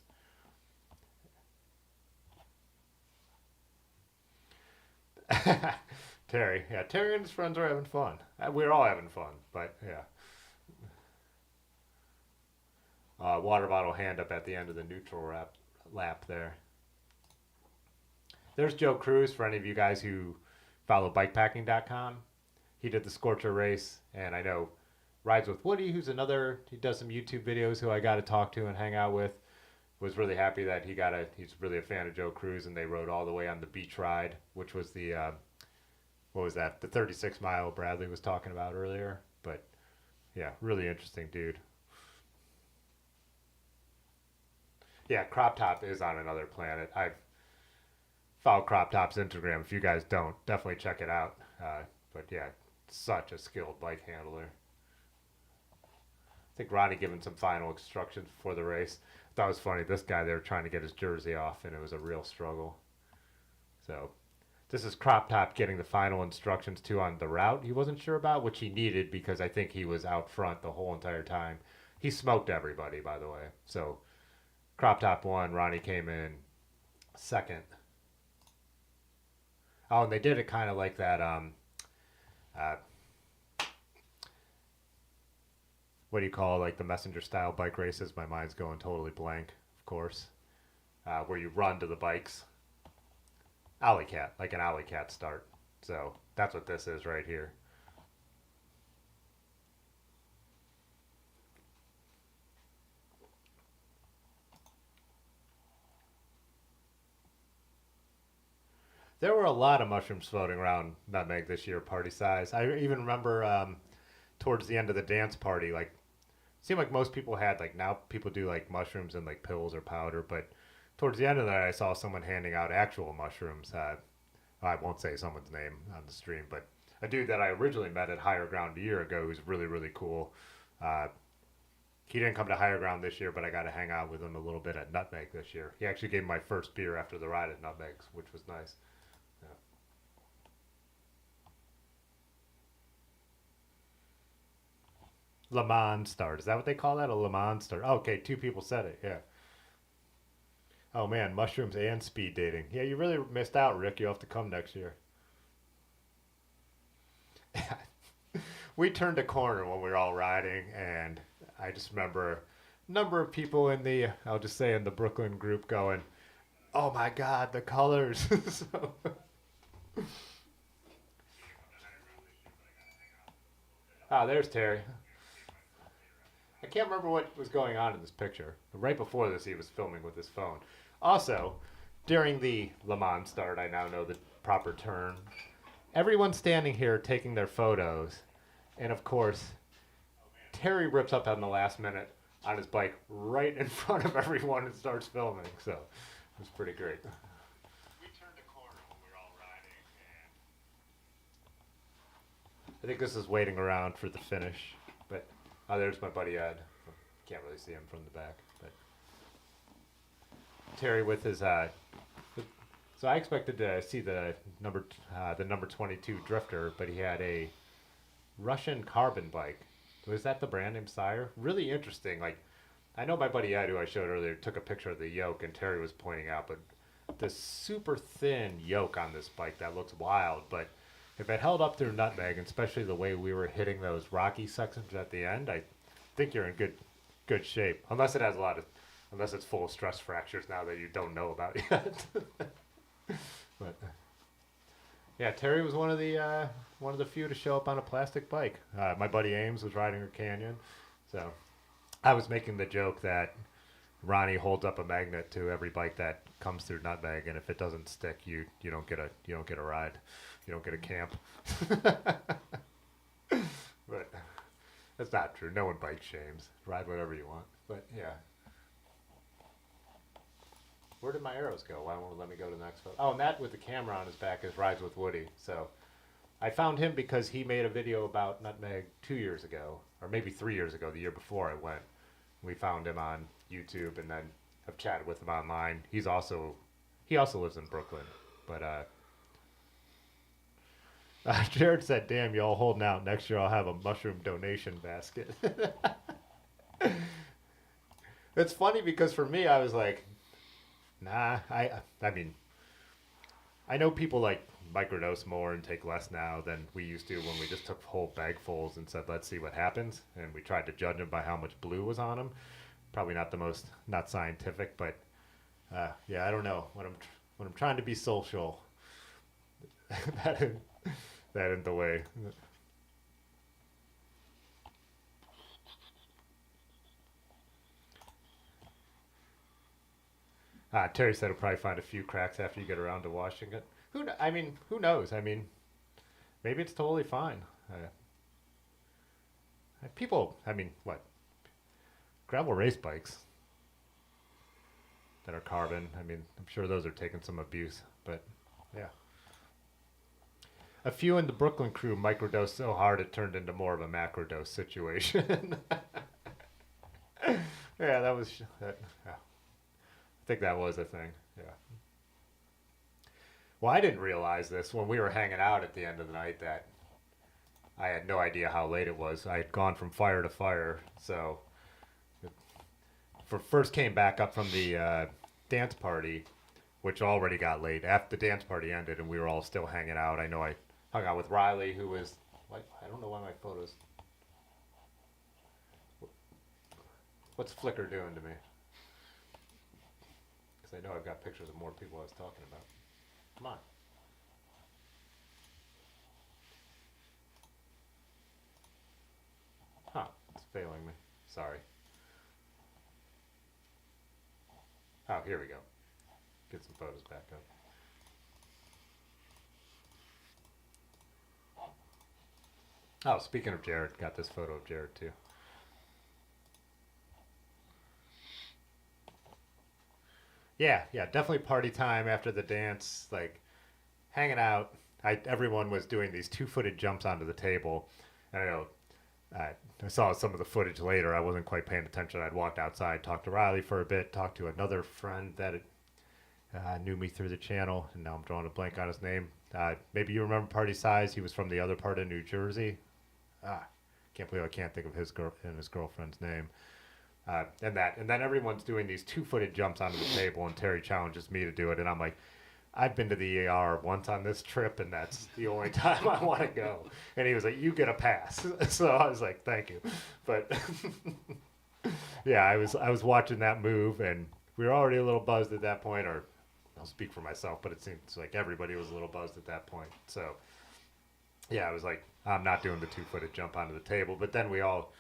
Terry and his friends are having fun. We're all having fun, but yeah. Water bottle hand up at the end of the neutral lap there. There's Joe Cruz for any of you guys who follow bikepacking.com. He did the Scorcher race, and I know Rides with Woody, he does some YouTube videos who I got to talk to and hang out with. Was really happy that he's really a fan of Joe Cruz, and they rode all the way on the beach ride, which was the, what was that? The 36 mile Bradley was talking about earlier. But yeah, really interesting dude. Yeah, Crop Top is on another planet. I've followed Crop Top's Instagram. If you guys don't, definitely check it out. But yeah, such a skilled bike handler. I think Ronnie giving some final instructions before the race. I thought it was funny. This guy, they were trying to get his jersey off, and it was a real struggle. So this is Crop Top getting the final instructions too on the route he wasn't sure about, which he needed because I think he was out front the whole entire time. He smoked everybody, by the way. So Crop Top won. Ronnie came in second. Oh, and they did it kind of like that, what do you call like the messenger style bike races? My mind's going totally blank, of course. Where you run to the bikes. Alley cat, like an alley cat start. So that's what this is right here. There were a lot of mushrooms floating around Nutmeg this year, party size. I even remember towards the end of the dance party, like, it seemed like most people had, like, now people do, like, mushrooms and, like, pills or powder, but towards the end of that, I saw someone handing out actual mushrooms. I won't say someone's name on the stream, but a dude that I originally met at Higher Ground a year ago who's really, really cool. He didn't come to Higher Ground this year, but I got to hang out with him a little bit at Nutmeg this year. He actually gave me my first beer after the ride at Nutmeg, which was nice. Le Mans start. Is that what they call that? A Le Mans start. Oh, okay, 2 people said it. Yeah. Oh man, mushrooms and speed dating. Yeah, you really missed out, Rick. You'll have to come next year. We turned a corner when we were all riding, and I just remember a number of people in the, I'll just say in the Brooklyn group going, oh my God, the colors. So. Ah, there's Terry. I can't remember what was going on in this picture. Right before this, he was filming with his phone. Also, during the Le Mans start, I now know the proper term. Everyone's standing here taking their photos. And of course, Terry rips up on the last minute on his bike right in front of everyone and starts filming. So it was pretty great. We turned a corner when we were all riding. And I think this is waiting around for the finish. But oh, there's my buddy Ed. Can't really see him from the back, but Terry with his. So I expected to see the number 22 Drifter, but he had a Russian carbon bike. Was that the brand name Sire? Really interesting. Like, I know my buddy Ed, who I showed earlier, took a picture of the yoke, and Terry was pointing out, but this super thin yoke on this bike that looks wild, but if it held up through Nutmeg, and especially the way we were hitting those rocky sections at the end, I think you're in good shape. Unless it's full of stress fractures now that you don't know about yet. But yeah, Terry was one of the few to show up on a plastic bike. My buddy Ames was riding a Canyon, so I was making the joke that Ronnie holds up a magnet to every bike that comes through Nutmeg, and if it doesn't stick, you don't get a ride. You don't get a camp. But that's not true. No one bike shames. Ride whatever you want. But yeah. Where did my arrows go? Why won't it let me go to the next photo? Oh, and that with the camera on his back is Rides with Woody. So I found him because he made a video about Nutmeg 2 years ago, or maybe 3 years ago, the year before I went. We found him on YouTube and then have chatted with him online. He also lives in Brooklyn, but Jared said, "Damn, y'all holding out. Next year I'll have a mushroom donation basket." It's funny because for me, I was like, "Nah." I mean, I know people like microdose more and take less now than we used to when we just took whole bagfuls and said, "Let's see what happens," and we tried to judge them by how much blue was on them. Probably not the most not scientific, but yeah, I don't know when I'm trying to be social. that isn't, that isn't the way. Terry said he'll probably find a few cracks after you get around to washing it. I mean, who knows? I mean, maybe it's totally fine. People, I mean, what? Gravel race bikes that are carbon. I mean, I'm sure those are taking some abuse, but yeah. A few in the Brooklyn crew microdosed so hard it turned into more of a macrodose situation. Yeah, that was. Yeah. I think that was a thing. Yeah. Well, I didn't realize this when we were hanging out at the end of the night that I had no idea how late it was. I had gone from fire to fire, so first came back up from the dance party, which already got late after the dance party ended, and we were all still hanging out. I know I hung out with Riley, who was like, I don't know why my photos. What's Flickr doing to me? Because I know I've got pictures of more people I was talking about. Come on. Huh, it's failing me. Sorry. Oh, here we go. Get some photos back up. Oh, speaking of Jared, got this photo of Jared too. Yeah, definitely party time after the dance, like hanging out. Everyone was doing these two-footed jumps onto the table. And I know I saw some of the footage later. I wasn't quite paying attention. I'd walked outside, talked to Riley for a bit, talked to another friend that knew me through the channel, and now I'm drawing a blank on his name. Maybe you remember Party Size. He was from the other part of New Jersey. Can't believe I can't think of his girlfriend's name. And then everyone's doing these two-footed jumps onto the table, and Terry challenges me to do it, and I'm like, I've been to the ER once on this trip, and that's the only time I want to go. And he was like, "You get a pass." So I was like, "Thank you," but yeah, I was watching that move, and we were already a little buzzed at that point, or I'll speak for myself, but it seems like everybody was a little buzzed at that point. So yeah, I was like, I'm not doing the two-footed jump onto the table. But then we all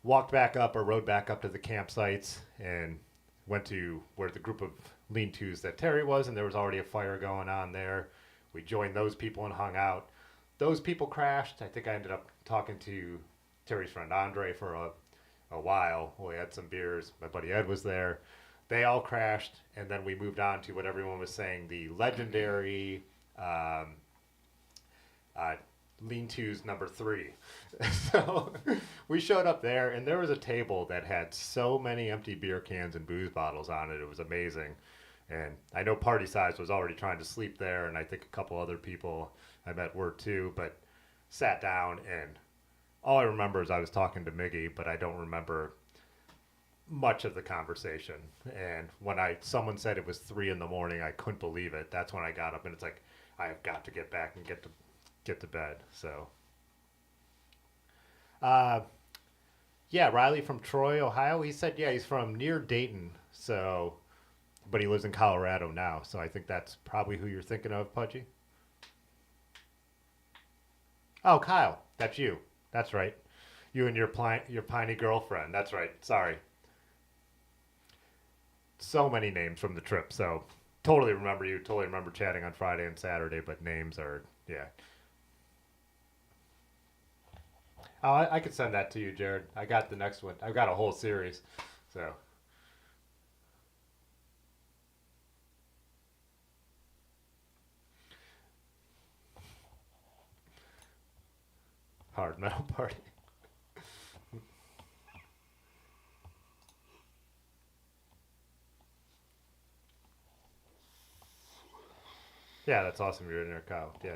walked back up or rode back up to the campsites and went to where the group of lean-tos that Terry was, and there was already a fire going on there. We joined those people and hung out. Those people crashed. I think I ended up talking to Terry's friend Andre for a while. We had some beers. My buddy Ed was there. They all crashed, and then we moved on to what everyone was saying, the legendary lean-tos number 3. So we showed up there, and there was a table that had so many empty beer cans and booze bottles on it. It was amazing. And I know Party Size was already trying to sleep there, and I think a couple other people I met were too, but sat down, and all I remember is I was talking to Miggy, but I don't remember much of the conversation. And when someone said it was 3 in the morning, I couldn't believe it. That's when I got up, and it's like, I have got to get back and get to bed. So yeah, Riley from Troy, Ohio, he said, yeah, he's from near Dayton, so, but he lives in Colorado now, so I think that's probably who you're thinking of, Pudgy. Oh, Kyle, that's you. That's right. You and your piney girlfriend. That's right. Sorry. So many names from the trip, so totally remember you. Totally remember chatting on Friday and Saturday, but names are, yeah. Oh, I could send that to you, Jared. I got the next one. I've got a whole series, so. Hard metal party. Yeah, that's awesome. You're in there, Kyle. Yeah.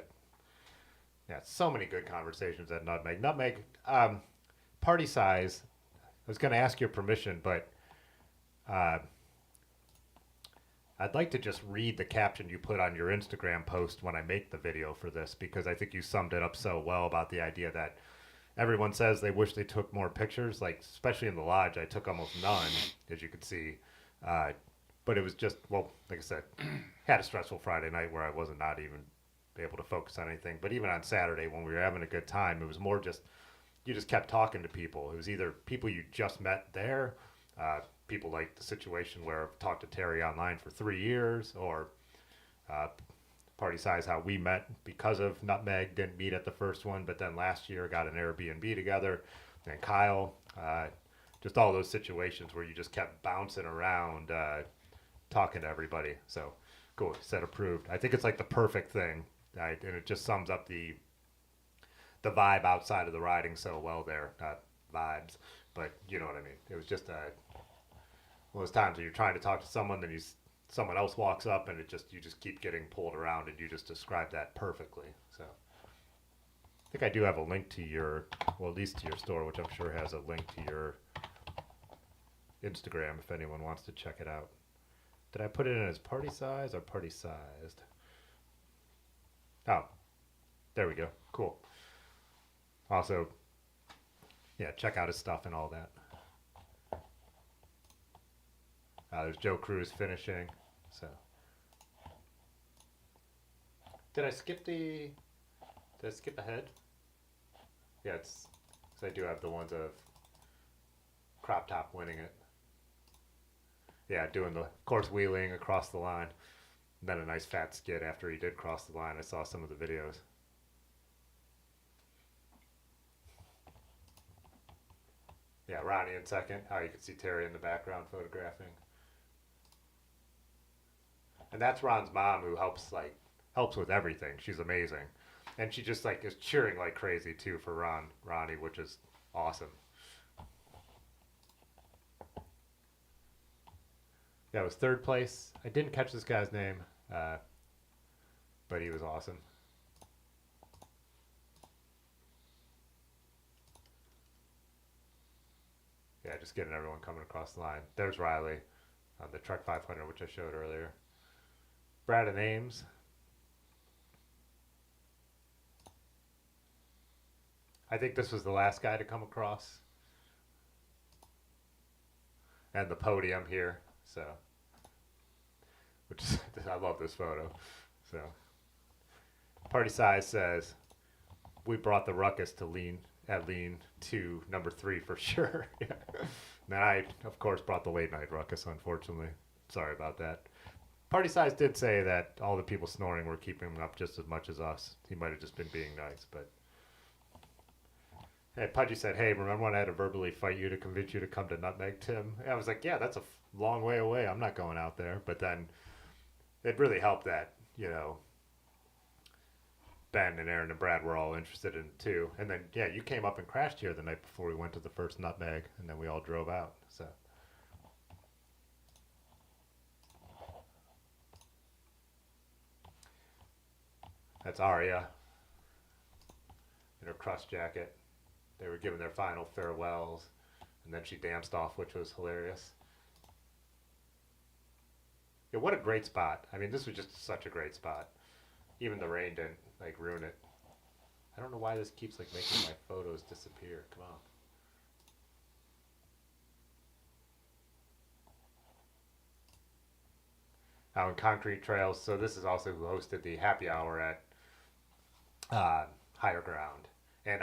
Yeah, so many good conversations at Nutmeg. Nutmeg, party size. I was going to ask your permission, but uh, I'd like to just read the caption you put on your Instagram post when I make the video for this, because I think you summed it up so well about the idea that everyone says they wish they took more pictures, like especially in the lodge. I took almost none, as you could see. But it was just, well, like I said, had a stressful Friday night where I wasn't not even able to focus on anything. But even on Saturday when we were having a good time, it was more just, you just kept talking to people. It was either people you just met there, people like the situation where I've talked to Terry online for 3 years, or party size, how we met because of Nutmeg, didn't meet at the first one, but then last year got an Airbnb together, and Kyle, just all those situations where you just kept bouncing around, talking to everybody. So cool, set approved. I think it's like the perfect thing, and it just sums up the vibe outside of the riding so well there. Not vibes, but you know what I mean. It was just one of those times when you're trying to talk to someone, then someone else walks up, and you just keep getting pulled around, and you just described that perfectly. So I think I do have a link to at least to your store, which I'm sure has a link to your Instagram if anyone wants to check it out. Did I put it in as party size or party sized? Oh, there we go. Cool. Also, yeah, check out his stuff and all that. There's Joe Cruz finishing. So, did I skip ahead? Yeah, it's because I do have the ones of Crop Top winning it. Yeah, doing the course wheeling across the line. And then a nice fat skid after he did cross the line. I saw some of the videos. Yeah, Ronnie in second. How you can see Terry in the background photographing. And that's Ron's mom, who helps with everything. She's amazing. And she just is cheering like crazy too for Ronnie, which is awesome. Yeah, it was third place. I didn't catch this guy's name, but he was awesome. Yeah, just getting everyone coming across the line. There's Riley on the Trek 500, which I showed earlier. Brad and Ames. I think this was the last guy to come across. And the podium here, so. Which is, I love this photo. So, party size says, we brought the ruckus to lean to number 3 for sure. Yeah. Then I, of course, brought the late night ruckus, unfortunately. Sorry about that. Party size did say that all the people snoring were keeping him up just as much as us. He might have just been being nice, but. Hey, Pudgy said, hey, remember when I had to verbally fight you to convince you to come to Nutmeg, Tim? And I was like, yeah, that's a long way away. I'm not going out there. But then it really helped that, Ben and Aaron and Brad were all interested in it too. And then, yeah, you came up and crashed here the night before we went to the first Nutmeg, and then we all drove out. So. That's Aria in her crust jacket. They were giving their final farewells, and then she danced off, which was hilarious. Yeah, what a great spot. I mean, this was just such a great spot. Even the rain didn't, ruin it. I don't know why this keeps, making my photos disappear. Come on. Out in Concrete Trails. So this is also who hosted the happy hour at Higher Ground. And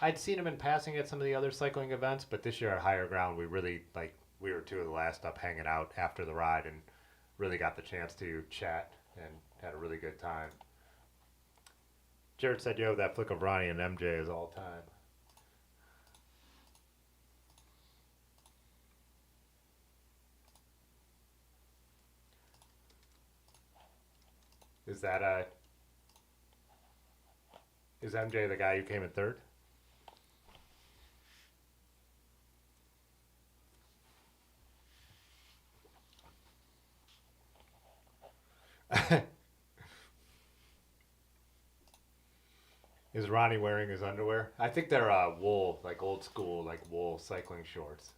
I'd seen him in passing at some of the other cycling events, but this year at Higher Ground, we really, we were two of the last up hanging out after the ride and really got the chance to chat and had a really good time. Jared said, yo, that flick of Ronnie and MJ is all time. Is MJ the guy who came in third? Is Ronnie wearing his underwear? I think they're wool, like old school, like wool cycling shorts.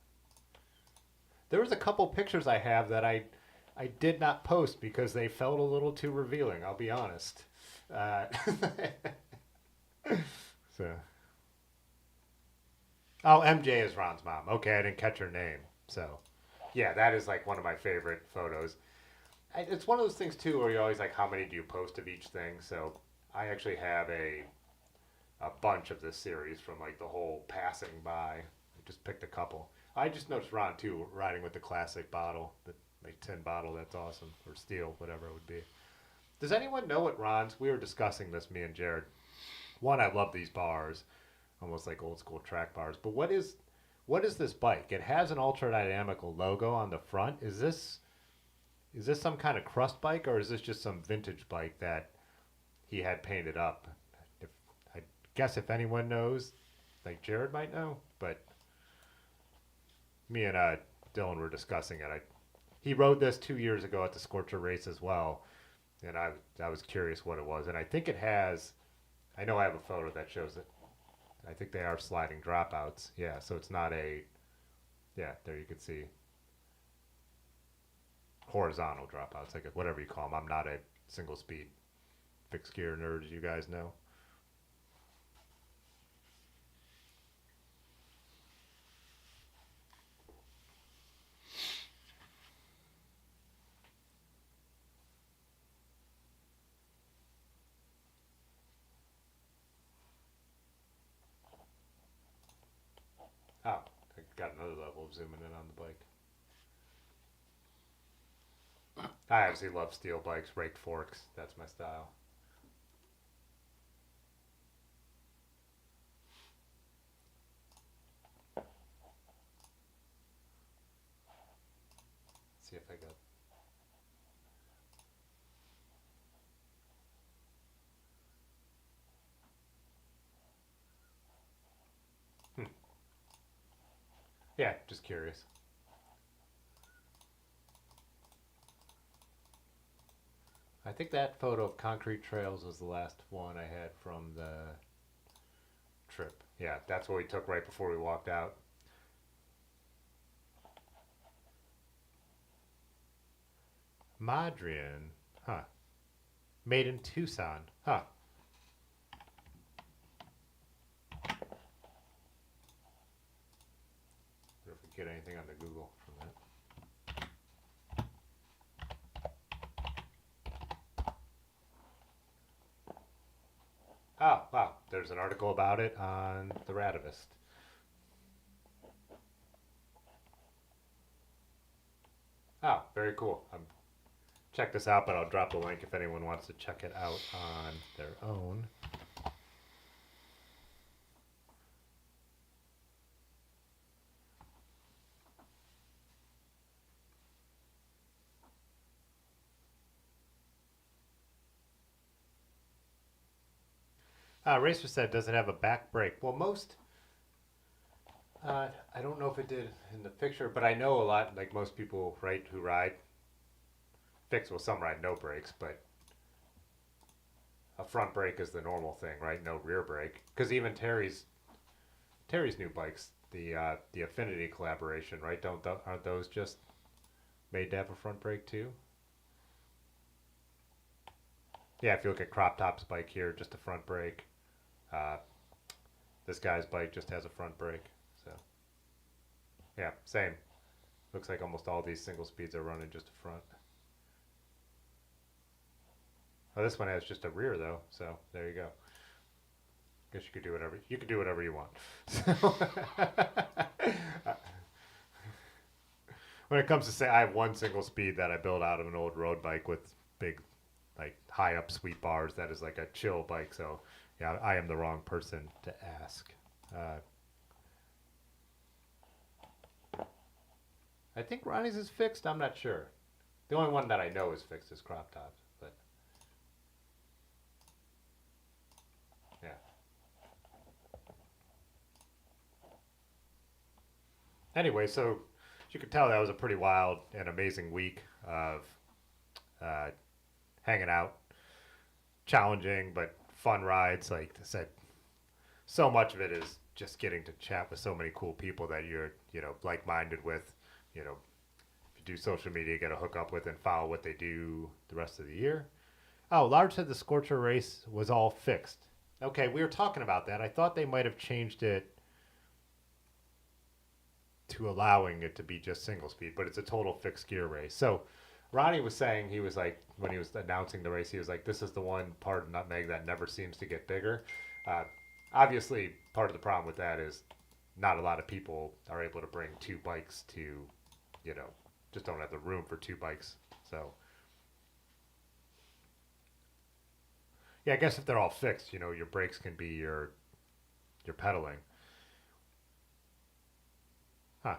There was a couple pictures I have that I did not post because they felt a little too revealing. I'll be honest. So. Oh, MJ is Ron's mom. Okay, I didn't catch her name. So, yeah, that is like one of my favorite photos. It's one of those things too where you're always like, how many do you post of each thing? So I actually have a bunch of this series from like the whole passing by. I just picked a couple. I just noticed Ron too riding with the classic bottle, the like tin bottle. That's awesome, or steel, whatever it would be. Does anyone know what Ron's? We were discussing this, me and Jared. One, I love these bars, almost like old school track bars. But what is this bike? It has an ultra dynamical logo on the front. Is this some kind of crust bike, or is this just some vintage bike that he had painted up? I guess if anyone knows, like Jared might know, but me and Dylan were discussing it. He rode this 2 years ago at the Scorcher race as well, and I was curious what it was. And I think it has, I know I have a photo that shows it. I think they are sliding dropouts. Yeah, so it's not yeah, there you can see horizontal dropouts, like whatever you call them. I'm not a single speed fixed gear nerd, as you guys know. Oh, I got another level of zooming in on the bike. I obviously love steel bikes, raked forks. That's my style. Let's see if I got. Yeah, just curious. I think that photo of concrete trails was the last one I had from the trip. Yeah, that's what we took right before we walked out. Madrian, huh? Made in Tucson, huh? Wonder if we get anything on the Google from that. Oh, wow. There's an article about it on the Radivist. Oh, very cool. Check this out, but I'll drop the link if anyone wants to check it out on their own. Racer said, does it have a back brake? Well, I don't know if it did in the picture, but I know a lot, like most people, right, who ride fixed, well, some ride no brakes, but a front brake is the normal thing, right? No rear brake. Because even Terry's new bikes, the Affinity collaboration, right? Aren't those just made to have a front brake too? Yeah, if you look at Crop Top's bike here, just a front brake. This guy's bike just has a front brake. So, yeah, same. Looks like almost all these single speeds are running just a front. Oh, this one has just a rear though, so there you go. Guess you could do whatever you want. So, when it comes to I have one single speed that I built out of an old road bike with big, like high up sweep bars. That is like a chill bike. So yeah, I am the wrong person to ask. I think Ronnie's is fixed. I'm not sure. The only one that I know is fixed is Crop Tops, but yeah. Anyway, so as you could tell, that was a pretty wild and amazing week of hanging out, challenging but fun rides. Like I said, so much of it is just getting to chat with so many cool people that you're, like-minded with. If you do social media, get a hook up with and follow what they do the rest of the year. Oh, Large said the Scorcher race was all fixed. Okay, we were talking about that. I thought they might have changed it to allowing it to be just single speed, but it's a total fixed gear race. So Ronnie was saying, he was like, when he was announcing the race, he was like, this is the one part of Nutmeg that never seems to get bigger. Obviously, part of the problem with that is not a lot of people are able to bring two bikes to, just don't have the room for two bikes. So, yeah, I guess if they're all fixed, your brakes can be your pedaling. Huh.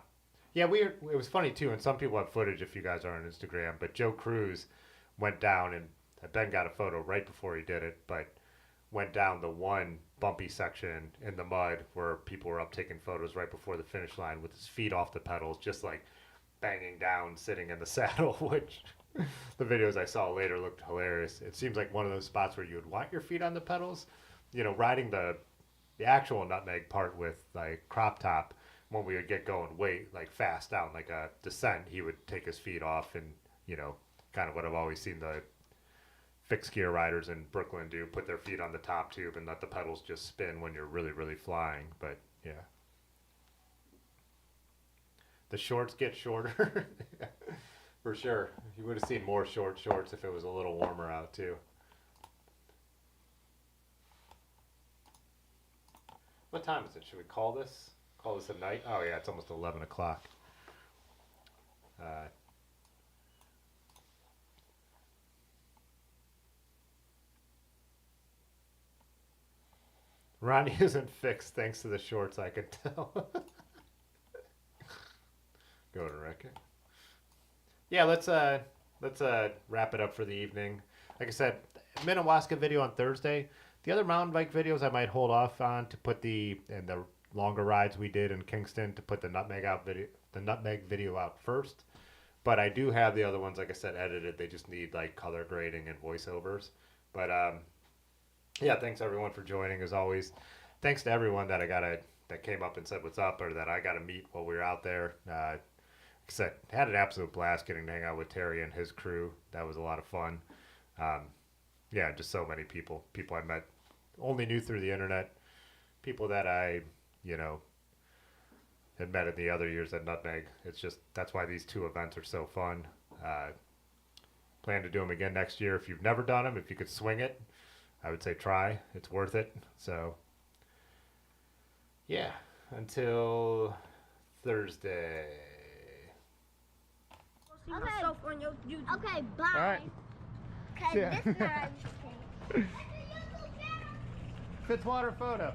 Yeah, it was funny too, and some people have footage if you guys are on Instagram, but Joe Cruz went down, and Ben got a photo right before he did it, but went down the one bumpy section in the mud where people were up taking photos right before the finish line with his feet off the pedals, just like banging down, sitting in the saddle, which the videos I saw later looked hilarious. It seems like one of those spots where you would want your feet on the pedals. Riding the actual Nutmeg part with like crop top, when we would get going like fast down, like a descent, he would take his feet off and, kind of what I've always seen the fixed gear riders in Brooklyn do, put their feet on the top tube and let the pedals just spin when you're really, really flying. But yeah. The shorts get shorter. For sure. You would have seen more shorts if it was a little warmer out too. What time is it? Should we call this? Call this a night? Oh yeah, it's almost 11 o'clock. Ronnie isn't fixed thanks to the shorts, I could tell. Go to record. Yeah, let's wrap it up for the evening. Like I said, Minnewaska video on Thursday. The other mountain bike videos I might hold off on to put the longer rides we did in Kingston to put the Nutmeg video out first. But I do have the other ones, like I said, edited. They just need like color grading and voiceovers. But yeah, thanks everyone for joining as always. Thanks to everyone that came up and said what's up, or that I got to meet while we were out there. Like I said, had an absolute blast getting to hang out with Terry and his crew. That was a lot of fun. Yeah, just so many people I met, only knew through the internet, people that I, had met in the other years at Nutmeg. It's just, that's why these two events are so fun. Plan to do them again next year. If you've never done them, if you could swing it, I would say try. It's worth it. So, yeah, until Thursday. Okay, bye. All right. Okay, Yeah. this is not okay. Fitzwater photo.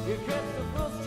You catch the bus